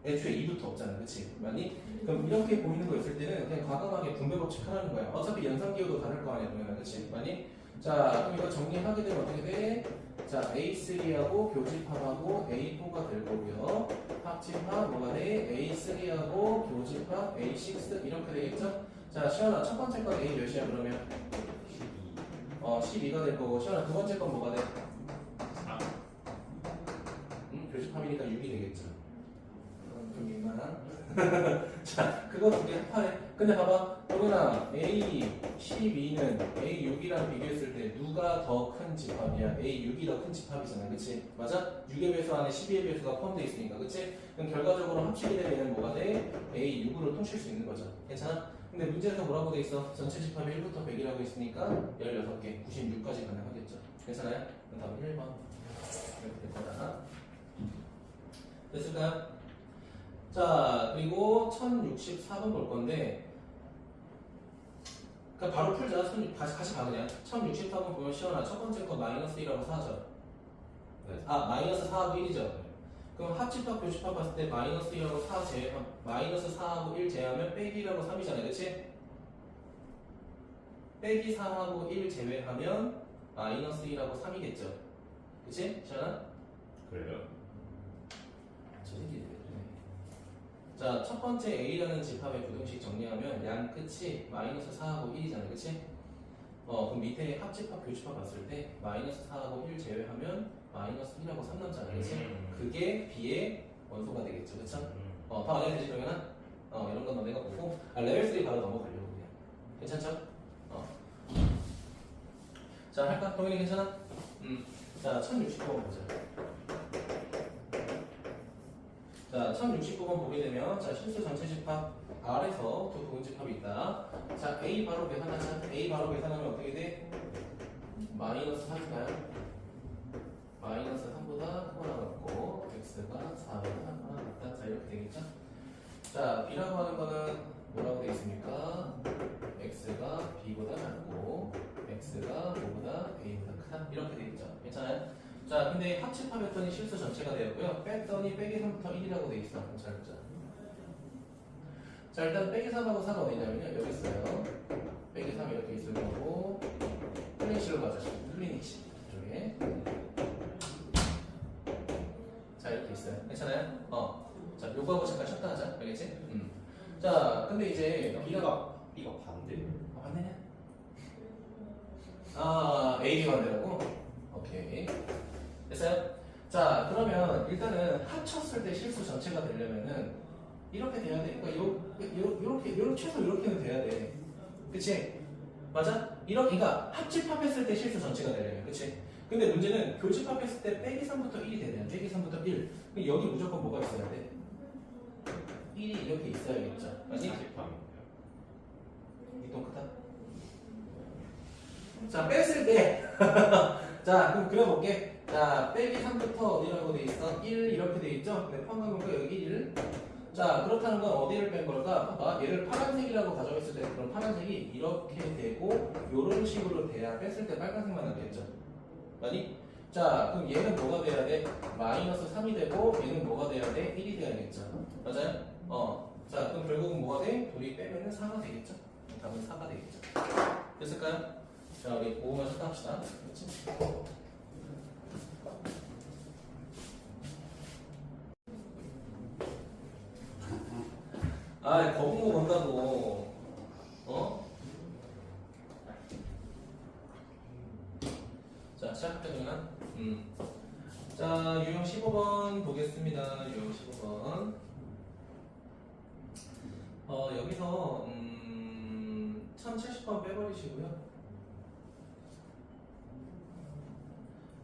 A: 애초에 2부터 없잖아. 그치? 맞니? 그럼 이렇게 보이는 거 있을 때는 그냥 과감하게 분배 법칙 하라는 거야. 어차피 연산기호도 다를 거 아니야. 그러면 그치? 맞니? 자, 그럼 이거 정리하게 되면 어떻게 돼? 자, A3하고 교집합하고 A4가 될 거고요. 합집합 뭐가 돼? A3하고 교집합 A6 이렇게 되겠죠? 자, 시연아 첫 번째 건 A 몇이야 그러면? 12가 될 거고. 시연아 두 번째 건 뭐가 돼? 교집합이니까 6이 되겠죠. 좀 민망한. 자, 그거 두 개 합하래. 근데 봐봐, 동현아, A12는 A6이랑 비교했을 때 누가 더 큰 집합이야? A6이 더 큰 집합이잖아, 그치? 맞아? 6의 배수 안에 12의 배수가 포함되어 있으니까, 그치? 그럼 결과적으로 합치게 되면 얘는 뭐가 돼? A6으로 퉁칠 수 있는 거죠. 괜찮아? 근데 문제에서 뭐라고 돼 있어? 전체 집합이 1부터 100이라고 있으니까 16개, 96까지 가능하겠죠. 괜찮아요? 그럼 다음 1번. 이렇게 될 거다. 됐을까요? 자, 그리고 1064번 볼 건데, 그러니까 바로 풀자. 같이 가 그냥. 1064번 보면 시원하. 첫 번째 거 마이너스 1하고 4죠.
B: 네.
A: 마이너스 4하고 1이죠. 그럼 합집합, 교집합 봤을 때 마이너스 1하고 4 제외하면, 마이너스 4하고 1 제외하면 빼기 1하고 3이잖아요. 그치? 빼기 4하고 1 제외하면 마이너스 1하고 3이겠죠. 그치? 시원하?
B: 그래요?
A: 저 새끼. 자, 첫 번째 A라는 집합의 부등식 정리하면 양 끝이 마이너스 4하고 1이잖아요. 그치? 그럼 밑에 합집합, 교집합 봤을 때 마이너스 4하고 1 제외하면 마이너스 1하고 3 남잖아요. 그치? 그게 B의 원소가 되겠죠. 그쵸? 다 알아야 되지, 그러면은? 이런 건 너네가 보고, 레벨 3 바로 넘어가려고 그냥. 괜찮죠? 자, 할까? 동현이 괜찮아? 자, 1069번 보자. 자, 1069번 보게 되면, 자, 실수 전체 집합 R에서 두 부분 집합이 있다. 자, A 바로 계산하자. A 바로 계산하면 어떻게 돼? 마이너스 3인가요? 마이너스 3보다 크거나 같고, X가 4보다 크거나 같다. 자, 이렇게 되겠죠? 자, B라고 하는 거는 뭐라고 되어 있습니까? X가 B보다 작고, X가 5보다 A보다 크다. 이렇게 되겠죠? 괜찮아요? 자, 근데 합집합했더니 실수 전체가 되었고요. 뺐더니 빼기 3부터 1이라고 돼 있어. 잘 보자. 자, 일단 빼기 3하고 4가 어디 있냐면요. 여기 있어요. 빼기 3 이렇게 있을 거고, 클린시로 가자. 클린시. 이쪽에. 자, 이렇게 있어요. 괜찮아요? 자, 요거하고 잠깐 쉬었다 하자. 알겠지? 자, 근데 이제
B: B가 반대.
A: 반대냐? A, B 반대라고? 오케이. 됐어요? 자, 그러면 일단은 합쳤을 때 실수 전체가 되려면은 이렇게 돼야 돼. 그러니까 요렇게 최소 이렇게는 돼야 돼. 그치? 맞아? 그러니까 합집합했을 때 실수 전체가 되려면, 그치? 근데 문제는 교집합했을 때 빼기 3부터 1이 돼야 돼. 빼기 3부터 1. 그럼 여기 무조건 뭐가 있어야 돼? 1이 이렇게 있어야겠죠. 맞니?
B: 40판인데요.
A: 이동 크다. 자, 뺐을 때. 자, 그럼 그려볼게. 자, 빼기 3부터 어디라고 돼 있어? 1 이렇게 돼 있죠? 근데 포함하면 여기 1. 자, 그렇다는 건 어디를 뺀 걸까? 봐봐. 얘를 파란색이라고 가정했을 때 그럼 파란색이 이렇게 되고 요런 식으로 돼야 뺐을 때 빨간색만 남겠죠? 맞니? 자, 그럼 얘는 뭐가 돼야 돼? 마이너스 3이 되고 얘는 뭐가 돼야 돼? 1이 돼야겠죠? 맞아요? 자, 그럼 결국은 뭐가 돼? 둘이 빼면은 4가 되겠죠? 답은 4가 되겠죠? 됐을까요? 자, 우리 고구마 식당합시다. 그렇지? 거북목 온다고. 자, 시작할게요. 자, 유형 15번 보겠습니다. 유형 15번. 여기서 1070번 빼버리시고요.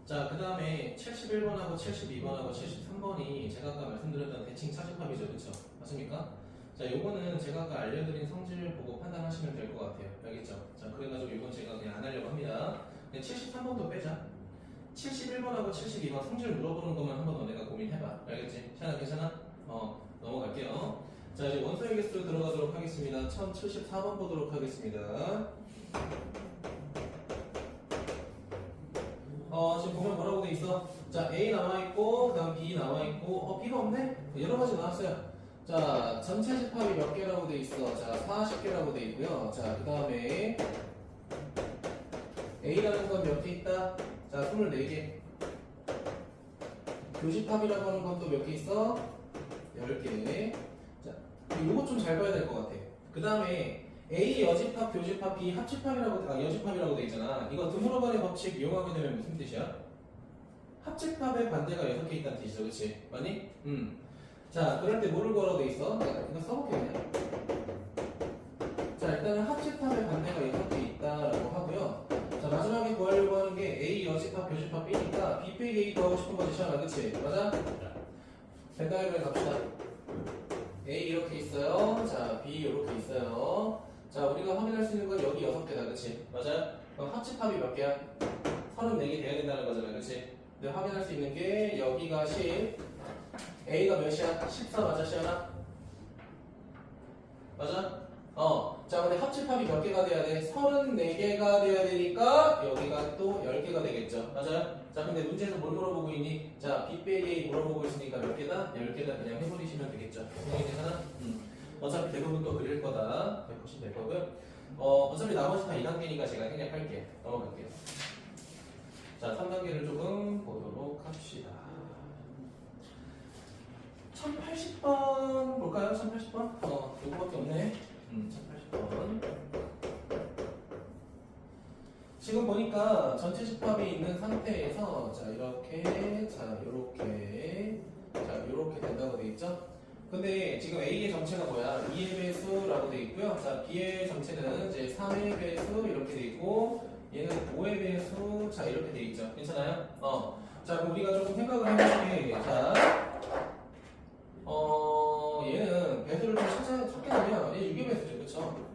A: 자, 그 다음에 71번하고 72번하고 73번이 제가 아까 말씀드렸던 대칭 차집합이죠. 그쵸? 맞습니까? 자, 요거는 제가 아까 알려드린 성질 보고 판단하시면 될 것 같아요. 알겠죠? 자, 그래가지고 이건 제가 그냥 안 하려고 합니다. 그냥 73번도 빼자. 71번하고 72번 성질 물어보는 것만 한 번 더 내가 고민해봐. 알겠지? 샤나 괜찮아? 넘어갈게요. 자, 이제 원소의 개수 들어가도록 하겠습니다. 1074번 보도록 하겠습니다. 지금 보면 뭐라고 돼 있어? 자, A 나와있고, 그 다음 B 나와있고, B가 없네? 여러 가지 나왔어요. 자, 전체 집합이 몇 개라고 돼 있어? 자, 40개라고 돼 있고요. 자, 그 다음에 A라는 건 몇 개 있다? 자, 24개. 교집합이라고 하는 건 또 몇 개 있어? 10개. 자, 요거 좀 잘 봐야 될 것 같아. 그 다음에 A 여집합, 교집합, B 합집합이라고, 여집합이라고 돼 있잖아. 이거 드물어간의 법칙 이용하게 되면 무슨 뜻이야? 합집합의 반대가 6개 있다는 뜻이죠. 그치? 맞니? 자, 그럴 때 뭐를 구하라고 돼 있어? 이거 써볼게 그냥. 자, 일단은 합집합의 반대가 6개 있다라고 하고요. 자, 마지막에 구하려고 하는 게 A 여집합, 교집합 B니까 B 빼기 A 더하고 싶은 거지, 시원하, 그치? 맞아? 벤다이브에 갑시다. A 이렇게 있어요. 자, B 이렇게 있어요. 자, 우리가 확인할 수 있는 건 여기 6개다, 그치? 맞아요? 그럼 합집합이 몇 개야? 34개 돼야 된다는 거잖아, 그치? 근데 확인할 수 있는 게 여기가 10, A가 몇이야? 14 맞아, 시연아? 맞아? 자, 근데 합집합이 몇 개가 돼야 돼? 34개가 돼야 되니까 여기가 또 10개가 되겠죠. 맞아요? 자, 근데 문제에서 뭘 물어보고 있니? 자, B 빼기 A 물어보고 있으니까 몇 개다? 10개다. 그냥 해버리시면 되겠죠. 괜찮아? 어차피 대부분 또 그릴 거다. 보시면 될 거고요. 어차피 나머지 다 2단계니까 제가 생략할게요. 넘어갈게요. 자, 3단계를 조금 보도록 합시다. 1080번 볼까요? 1080번? 요거밖에 없네. 1080번. 지금 보니까 전체 집합이 있는 상태에서 자, 이렇게, 자, 요렇게, 자, 요렇게 된다고 돼 있죠? 근데 지금 A의 정체가 뭐야? 2의 배수라고 돼 있고요. 자, B의 정체는 이제 3의 배수 이렇게 돼 있고, 얘는 5의 배수, 자, 이렇게 돼 있죠. 괜찮아요? 자, 그럼 우리가 조금 생각을 해볼게. 자, 얘는 배수를 좀 찾게 되면 얘 6의 배수죠, 그쵸?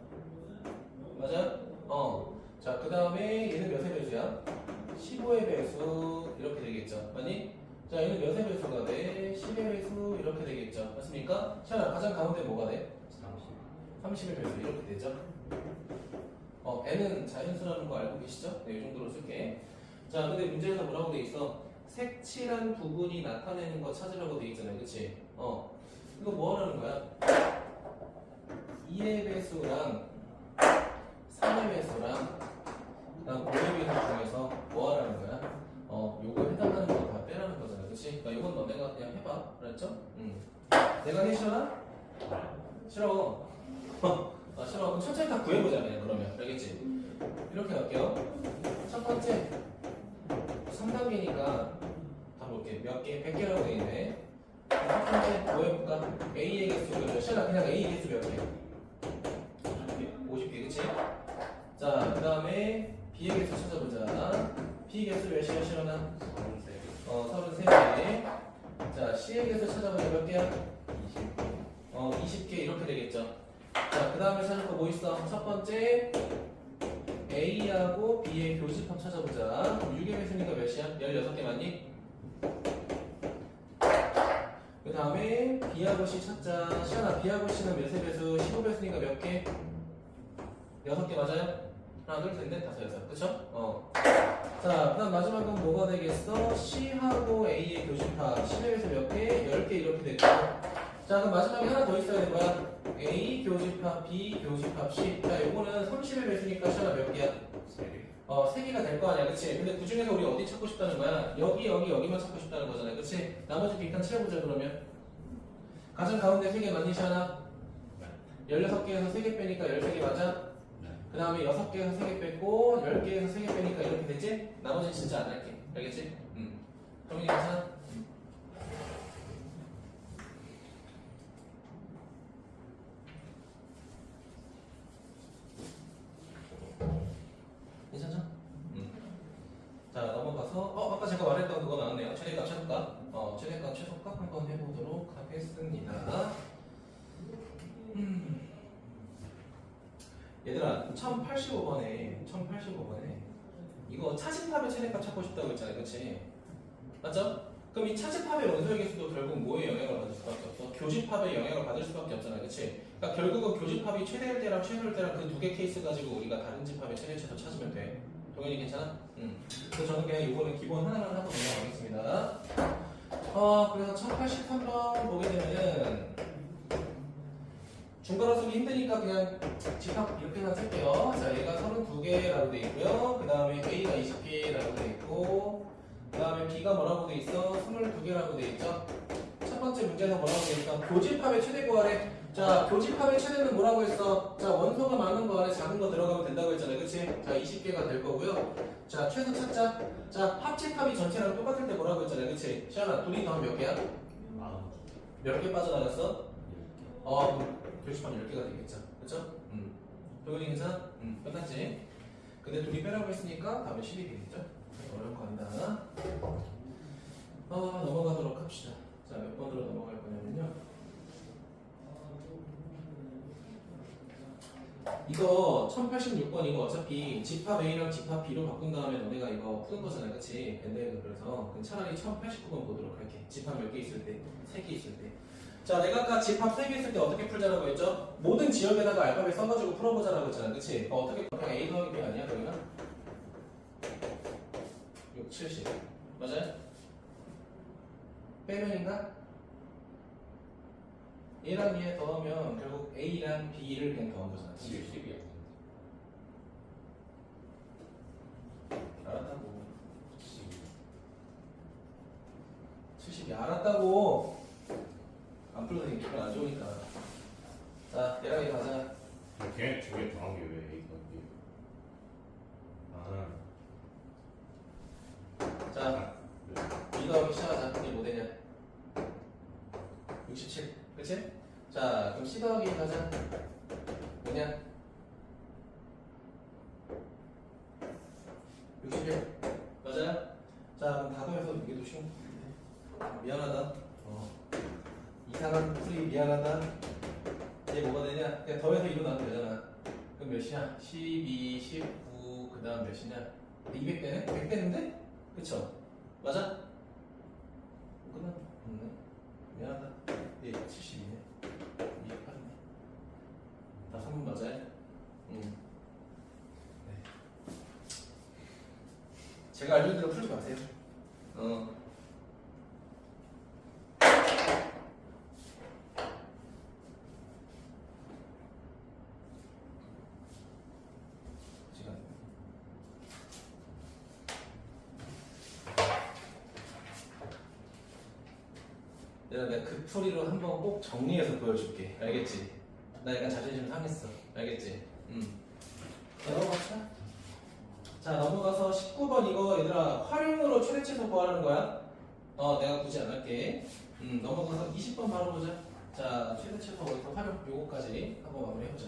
A: 맞아요? 자, 그 다음에 얘는 몇의 배수야? 15의 배수 이렇게 되겠죠, 맞니? 자, 얘는 몇의 배수가 돼? 10의 배수 이렇게 되겠죠, 맞습니까? 자, 가장 가운데 뭐가 돼? 30의 배수 이렇게 되죠. n은 자연수라는 거 알고 계시죠? 네, 이 정도로 쓸게. 자, 근데 문제에서 뭐라고 돼 있어? 색칠한 부분이 나타내는 거 찾으라고 돼 있잖아요, 그치? 이거 뭐 하라는 거야? 2의 배수랑 3의 배수랑 그다음 5의 배수 중에서 뭐 하라는 거야? 요거 해당하는 거 다 빼라는 거잖아, 그치? 그러니까 이건 너네가 그냥 해봐, 알았죠? 내가 해 싫어? 싫어. 싫어. 그럼 천천히 다 구해보자, 그냥 그러면. 알겠지? 이렇게 할게요. 첫 번째 3단계니까 다 볼게. 몇 개? 100개라고 돼 있네. 첫 번째 뭐 해볼까? A의 개수 몇이야? 그냥 A 개수 몇 개? 50개, 그치? 자, 그 다음에 B의 개수 찾아보자. B 개수 몇이야, 시원아? 33개. 자, C의 개수 찾아보자. 몇 개야? 20개 이렇게 되겠죠. 자, 그 다음에 찾을 거 뭐 있어? 첫 번째 A하고 B의 교집합 찾아보자. 6의 배수니까 몇이야? 16개 맞니? 그 다음에 B하고 C 찾자. 시연아, B하고 C는 몇의 배수? 15배수니까 몇 개? 6개 맞아요? 하나, 둘, 셋, 넷, 다섯, 여섯. 그쵸? 자, 그 다음 마지막은 뭐가 되겠어? C하고 A의 교집합. 10의 배수 몇 개? 10개 이렇게 됐고. 자, 그럼 마지막에 하나 더 있어야 될 거야. A 교집합, B 교집합, C. 자, 요거는 30의 배수니까 시간아 몇 개야? 3개. 3개가 될 거 아니야, 그치? 근데 그 중에서 우리 어디 찾고 싶다는 거야? 여기만 찾고 싶다는 거잖아, 그치? 나머지 빅한 채워보자, 그러면. 가장 가운데 3개 맞니, 시간아? 16개에서 3개 빼니까 13개 맞아? 그 다음에 6개에서 3개 뺐고, 10개에서 3개 빼니까 이렇게 되지? 나머지 진짜 안 할게. 알겠지? 정리 괜찮아? 괜찮죠? 자, 넘어가서 아까 제가 말했던 그거 나왔네요. 최대값, 최소값. 최대값, 최소값 한번 해보도록 하겠습니다. 1085번에 이거 차집합의 최대값 찾고 싶다고 했잖아요, 그렇지? 맞죠? 그럼 이 차집합의 원소의 개수도 결국 뭐에 영향을 받을 수밖에 없어? 교집합의 영향을 받을 수밖에 없잖아, 그렇지? 그러니까 결국은 교집합이 최대일 때랑 최소일 때랑 그 두 개 케이스 가지고 우리가 다른 집합의 최대 최소 찾으면 돼. 동현이 괜찮아? 응. 그래서 저는 그냥 이거는 기본 하나만 하고 넘어가겠습니다. 그래서 1083번 보게 되면은 중괄호 쓰기 힘드니까 그냥 집합 이렇게만 쓸게요. 자, 얘가 32개라고 돼 있고요. 그 다음에 A가 20개라고 돼 있고, 그 다음에 B가 뭐라고 돼 있어? 22개라고 돼 있죠. 첫 번째 문제에서 뭐라고 돼 있어? 교집합의 최대 구하래. 자, 교집합의 최대는 뭐라고 했어? 자, 원소가 많은 거 안에 작은 거 들어가면 된다고 했잖아요, 그치? 자, 20개가 될 거고요. 자, 최소 찾자. 자, 합집합이 전체랑 똑같을 때 뭐라고 했잖아요, 그치? 시연아, 둘이 더하면 몇 개야? 몇 개 빠져나갔어? 교집합 10개가 되겠죠. 그쵸? 동현이 괜찮아? 끝났지? 근데 둘이 빼라고 했으니까 답은 10이 되겠죠? 어려운 거 아니다. 넘어가도록 합시다. 자, 몇 번으로 넘어갈 거냐면요. 이거 1086번 이거 어차피 집합 A랑 집합 B로 바꾼 다음에 너네가 이거 푸는 거잖아, 그치? 밴드에도 그래서 그럼 차라리 1089번 보도록 할게. 집합 몇 개 있을 때? 3개 있을 때. 자, 내가 아까 집합 3개 있을 때 어떻게 풀자라고 했죠? 모든 지역에다가 알파벳 써가지고 풀어보자라고 했잖아, 그치? 어떻게 그냥 A 더하기 B 아니야, 그러면? 6, 70 맞아요? 빼면인가? 얘랑 얘 더하면 결국 A랑 B를 그냥 더한 거잖아.
B: 70이야.
A: 알았다고. 70이 알았다고. 안 풀어도 기분 안 좋으니까. 자, 얘랑 얘 가자.
B: 걔 두개 더한 게 왜 A가 B?
A: 자, B 더하기 시작하자. 이게 뭐 되냐? 67. 그치? 자, 그럼 C 더하기 가자. 뭐냐? 61. 맞아요? 자, 그럼 다음에서 이게 더 쉬운 거 미안하다. 이상한 풀이 미안하다. 얘 뭐가 되냐? 그냥 더해서 2로 나오면 되잖아. 그럼 몇이야? 12, 19, 그 다음 몇이냐? 200대네? 100대인데? 그쵸? 맞아? 끝났네. 미안하다. 얘 72네. 28이네. 다 3분 맞아요? 네. 제가 알려준 대로 풀지 마세요. 시간. 내가 그 풀이로 한번 꼭 정리해서 보여줄게. 알겠지? 나 약간 자존심 상했어. 알겠지? 자, 넘어갑시다. 자, 넘어가서 19번 이거 얘들아 활용으로 최대치수 구하라는 거야. 내가 굳이 안 할게. 넘어가서 20번 바로 보자. 자, 최대치수 어디서 활용 요거까지 한번 마무리해보자.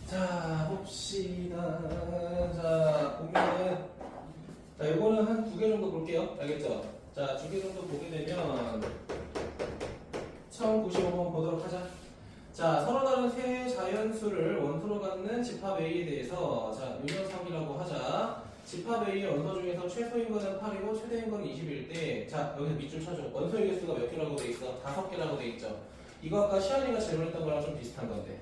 A: 자, 봅시다. 자, 보면은 자, 요거는 한 2개 정도 볼게요. 알겠죠? 자, 2개 정도 보게 되면 1095번 보도록 하자. 자, 서로 다른 세 자연수를 원소로 갖는 집합 A에 대해서 자, 요 녀석이라고 하자. 집합 A의 원소 중에서 최소인 거는 8이고 최대인 거는 20일 때 자, 여기서 밑줄 쳐줘. 원소의 개수가 몇 개라고 돼 있어? 5개라고 돼 있죠. 이거 아까 시안이가 질문했던 거랑 좀 비슷한 건데.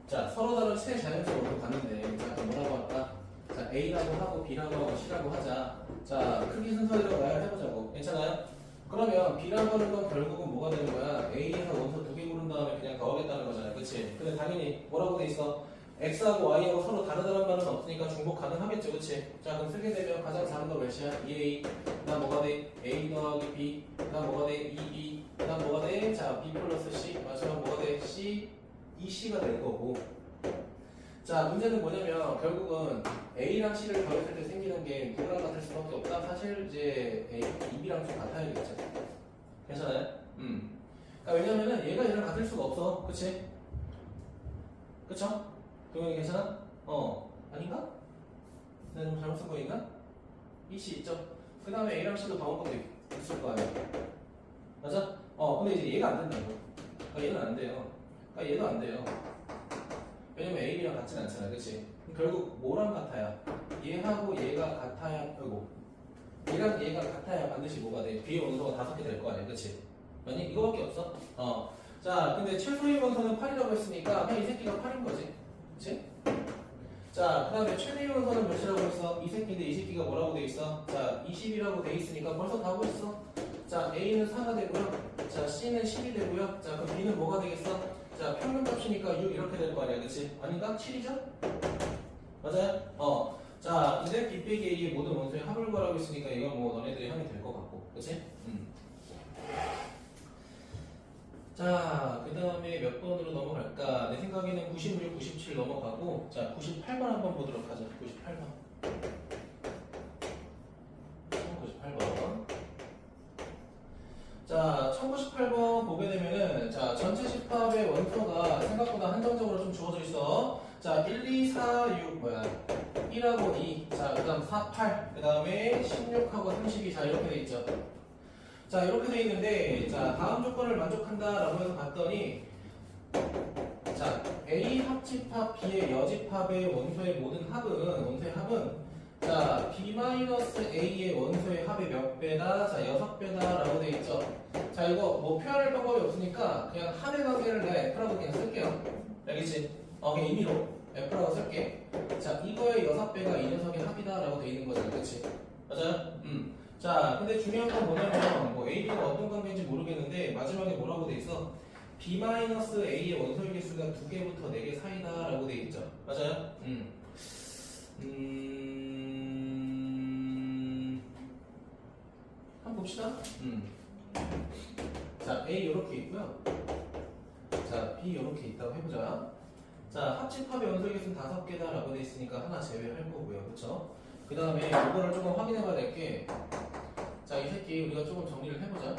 A: 자, 서로 다른 세 자연수 원소 갔는데 자, 그럼 뭐라고 할까? 자, A라고 하고 B라고 하고 C라고 하자. 자, 크기 순서대로 나열해보자고. 괜찮아요? 그러면 B라고 하는 건 결국은 뭐가 되는 거야? A에서 원소 2개 고른 다음에 그냥 더하겠다는 거잖아요. 그치? 근데 당연히 뭐라고 돼 있어? X하고 Y하고 서로 다르다는 말은 없으니까 중복 가능하겠죠. 그치? 자, 그럼 쓰게 되면 가장 작은 거 몇이야? 2A. 그 다음 뭐가 돼? A 더하기 B. 그 다음 뭐가 돼? 2B. 그 다음 뭐가 돼? 자, B 플러스 C. 마지막 뭐가 돼? C. 2C가 될 거고. 자, 문제는 뭐냐면 결국은 A랑 C를 더했을 때 생기는 게 누구랑 같을 수밖에 없다. 사실 이제 A, B랑 좀 같아야겠죠. 괜찮아요? 그러니까 왜냐면은 얘가 얘랑 같을 수가 없어. 그치? 그쵸? 동영이 괜찮아? 아닌가? 내가 좀 잘못 쓴 거인가? BC 있죠? 그 다음에 A랑 C도 더한 것도 있을 거 아니야. 맞아? 근데 이제 얘가 안 된다고. 그러니까 얘는 안 돼요. 그러니까 얘도 안 돼요. 같진 않잖아, 그치? 결국 뭐랑 같아야? 얘하고 얘가 같아야, 아이고, 얘랑 얘가 같아야 반드시 뭐가 돼? B의 원소가 5개 될 거 아니야, 그치? 아니, 이거밖에 없어. 자, 근데 최소의 원소는 8이라고 했으니까 그냥 이 새끼가 8인 거지, 그치? 자, 그 다음에 최대의 원소는 몇이라고 했어? 이 새끼인데 이 새끼가 뭐라고 돼 있어? 자, 20이라고 돼 있으니까 벌써 다 하고 있어. 자, A는 4가 되고요. 자, C는 10이 되고요. 자, 그럼 B는 뭐가 되겠어? 자, 평균값이니까 6 이렇게 될 거 아니야, 그치? 아닌가? 7이죠? 맞아요? 자, 이제 B 빼기 A의 모든 원소의 합을 구하라고 했으니까 이건 뭐 너네들이 하면 될 것 같고, 그치? 자, 그 다음에 몇 번으로 넘어갈까? 내 생각에는 96, 97 넘어가고, 자, 98번 한번 보도록 하자. 98번. 98번. 자, 1098번 보게 되면은, 자, 전체 집합의 원소가 생각보다 한정적으로 좀 주어져 있어. 자, 1, 2, 4, 6, 1하고 2. 자, 그 다음 4, 8. 그 다음에 16하고 32. 자, 이렇게 돼 있죠. 자, 이렇게 돼 있는데, 자, 다음 조건을 만족한다라고 해서 봤더니, 자, A 합집합 B의 여집합의 원소의 모든 원소의 합은, 자, B-A의 원소의 합의 몇 배다? 자, 6배다라고 돼 있죠. 자, 이거 뭐 표현할 방법이 없으니까 그냥 합의 관계를 내가 F라고 그냥 쓸게요. 알겠지? 그냥 임의로 F라고 쓸게. 자, 이거의 6배가 이 녀석의 합이다라고 돼 있는 거잖아, 그치? 맞아요? 자, 근데 중요한 건 뭐냐면, 뭐 A, B가 어떤 관계인지 모르겠는데 마지막에 뭐라고 돼 있어? B-A의 원소의 개수가 2개부터 4개 사이다라고 돼 있죠. 맞아요? 한번 봅시다. 자, A 이렇게 있고요. 자, B 이렇게 있다고 해보자. 자, 합집합의 원소의 개수는 5개다라고 돼 있으니까 하나 제외할 거고요. 그쵸? 그 다음에 이거를 조금 확인해 봐야 될 게, 자, 이 새끼 우리가 조금 정리를 해보자.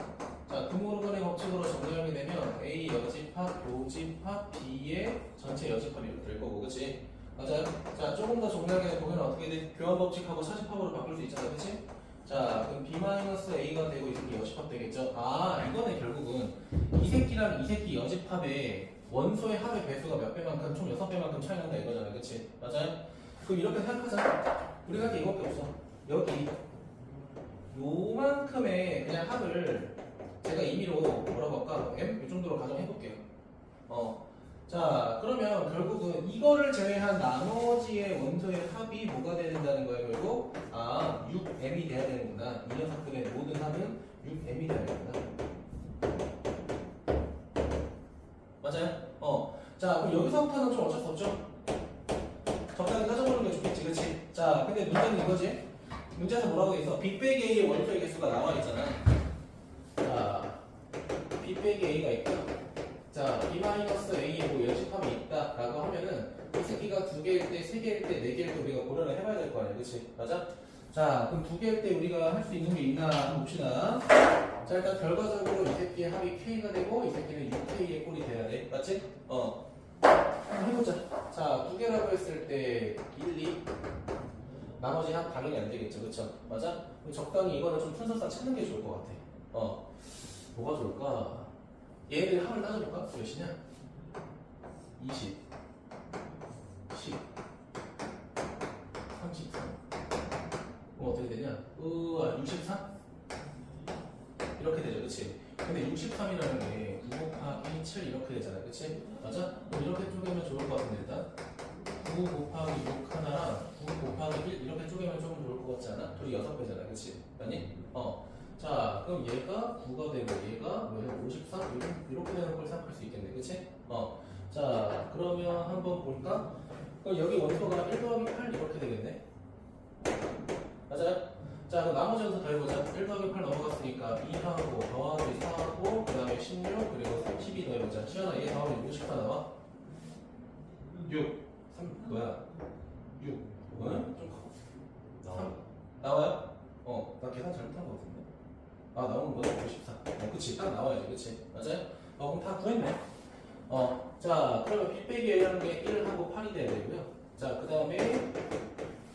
A: 자, 드모르간의 법칙으로 정리하게 되면 A 여집합, 교집합, B의 전체 여집합이 이렇게 될 거고, 그치? 맞아요? 자, 조금 더 정리하게 보면 어떻게 돼? 교환 법칙하고 차집합으로 바꿀 수 있잖아, 그치? 자, 그럼 B-A가 되고 이 새끼 여집합 되겠죠? 아, 이거네, 결국은. 이 새끼랑 이 새끼 여집합의 원소의 합의 배수가 몇 배만큼, 총 6배만큼 차이 난다 이거잖아, 그치? 맞아요? 그럼 이렇게 생각하자. 우리가 할 게 이거밖에 없어. 여기 요만큼의 그냥 합을 제가 임의로 뭐라고 할까? M? 이 정도로 가정해볼게요. 자, 그러면 결국은 이거를 제외한 나머지의 원소의 합이 뭐가 돼야 된다는 거예요, 결국? 아, 6M이 돼야 되는구나. 이 녀석들의 모든 합은 6M이 돼야 되는구나. 맞아요? 자, 그럼 여기서부터는 좀 어쩔 수 없죠? 적당히 따져보는 게 좋겠지, 그치? 자, 근데 문제는 이거지? 문제에서 뭐라고 돼 있어? B 빼기 A의 원소의 개수가 나와 있잖아. 자, B 빼기 A가 있고요. 자, B-A의 뭐 여집합이 있다라고 하면은 이 새끼가 2개일 때, 3개일 때, 4개일 때 우리가 고려를 해봐야 될 거 아니야, 그치? 맞아? 자, 그럼 2개일 때 우리가 할 수 있는 게 있나 한번 봅시다. 자, 일단 결과적으로 이 새끼의 합이 K가 되고 이 새끼는 6K의 꼴이 돼야 돼. 맞지? 한번 해보자. 자, 2개라고 했을 때 1, 2 나머지 합 당연히 안 되겠죠, 그쵸? 맞아? 그럼 적당히 이거는 좀 순서상 찾는 게 좋을 것 같아. 뭐가 좋을까? 얘네들 합을 따져볼까? 몇이냐? 20 10 33 그럼 어떻게 되냐? 63? 이렇게 되죠, 그치? 근데 63이라는 게 9 곱하기 7 이렇게 되잖아, 그치? 맞아? 그럼 이렇게 쪼개면 좋을 것 같은데 일단 9 곱하기 6 하나랑 9 곱하기 1 이렇게 쪼개면 조금 좋을 것 같지 않아? 둘이 6배잖아, 그치? 아니? 자, 그럼 얘가 9가 되고 얘가 뭐야? 53? 이렇게 되는 걸 생각할 수 있겠네, 그치? 자, 그러면 한번 볼까? 그럼 여기 원소가 1 더하기 8 이렇게 되겠네? 맞아요? 자, 그럼 나머지 원소 더 해보자. 1 더하기 8 넘어갔으니까 2하고 더하기 4하고 그 다음에 16 그리고 32 더 해보자. 시연아, 얘 더하면 60가 나와? 6 뭐야? 6 응? 좀 커. 3 나와요? 나 계산 잘못한 것 같은데. 아, 나오는 거네. 54. 그치. 딱 나와야지. 그치. 맞아요? 그럼 다 구했네. 자, 그러면 B 빼기 A라는 게 1하고 8이 돼야 되고요. 자, 그 다음에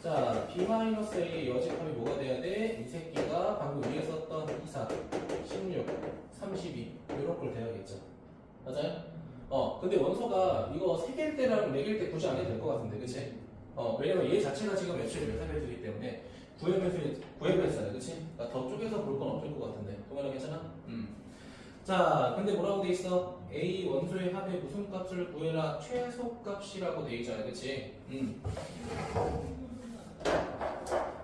A: 자, B-A의 여집합이 뭐가 돼야 돼? 이 새끼가 방금 위에 썼던 24, 16, 32 이런 걸 돼야겠죠. 맞아요? 근데 원소가 이거 3개일 때랑 4개일 때 굳이 안 해도 될 것 같은데, 그치? 왜냐면 얘 자체가 지금 매출이 몇 회배수이기 때문에 구회배수잖아요, 그치? 그러니까 더 쪼개서 볼 건 없을 것 같은데. 동현아 괜찮아? 자, 근데 뭐라고 돼 있어? A 원소의 합의 무슨 값을 구해라? 최소값이라고 돼 있잖아요, 그치?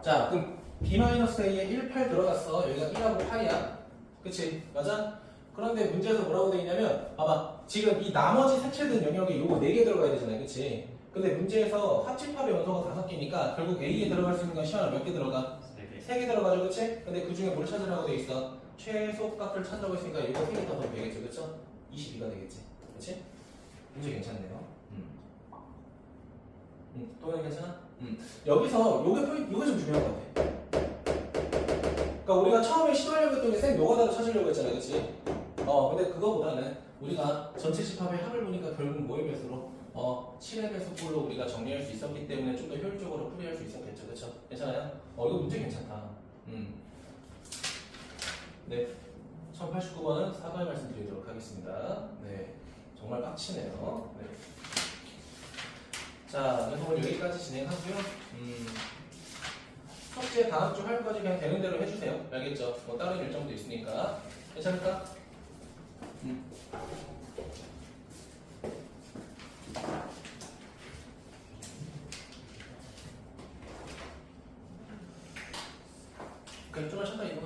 A: 자, 그럼 B-A에 1, 8 들어갔어. 여기가 1하고 8이야. 그치? 맞아? 그런데 문제에서 뭐라고 돼 있냐면, 봐봐. 지금 이 나머지 색칠된 영역에 요거 4개 들어가야 되잖아요. 그치? 근데 문제에서 합집합의 원소가 5개니까 결국 A에 들어갈 수 있는 건 시간을 몇 개 들어가? 3개 들어가죠. 그치? 근데 그 중에 뭘 찾으라고 돼 있어? 최소값을 찾으라고 했으니까 이거 3개 더하면 되겠죠. 그쵸? 22가 되겠지. 그치? 문제 괜찮네요. 동현 괜찮아? 여기서 요게 좀 중요한 것 같아. 그러니까 우리가 처음에 시도하려고 했던 게 생 노가다로 찾으려고 했잖아, 그치? 근데 그거보다는 우리가 전체 집합의 합을 보니까 결국 뭐의 배수로 7의 배수꼴로 우리가 정리할 수 있었기 때문에 좀 더 효율적으로 풀이할 수 있었겠죠, 그쵸? 괜찮아요? 이거 문제 괜찮다. 네, 1089번은 사과의 말씀드리도록 하겠습니다. 네, 정말 빡치네요. 네. 자, 그래서 오늘 여기까지 진행하고요. 숙제 다음 주 할 거지 그냥 되는 대로 해주세요. 알겠죠? 뭐 다른 일정도 있으니까. 괜찮을까? 그럼 좀만 쉬었다 이거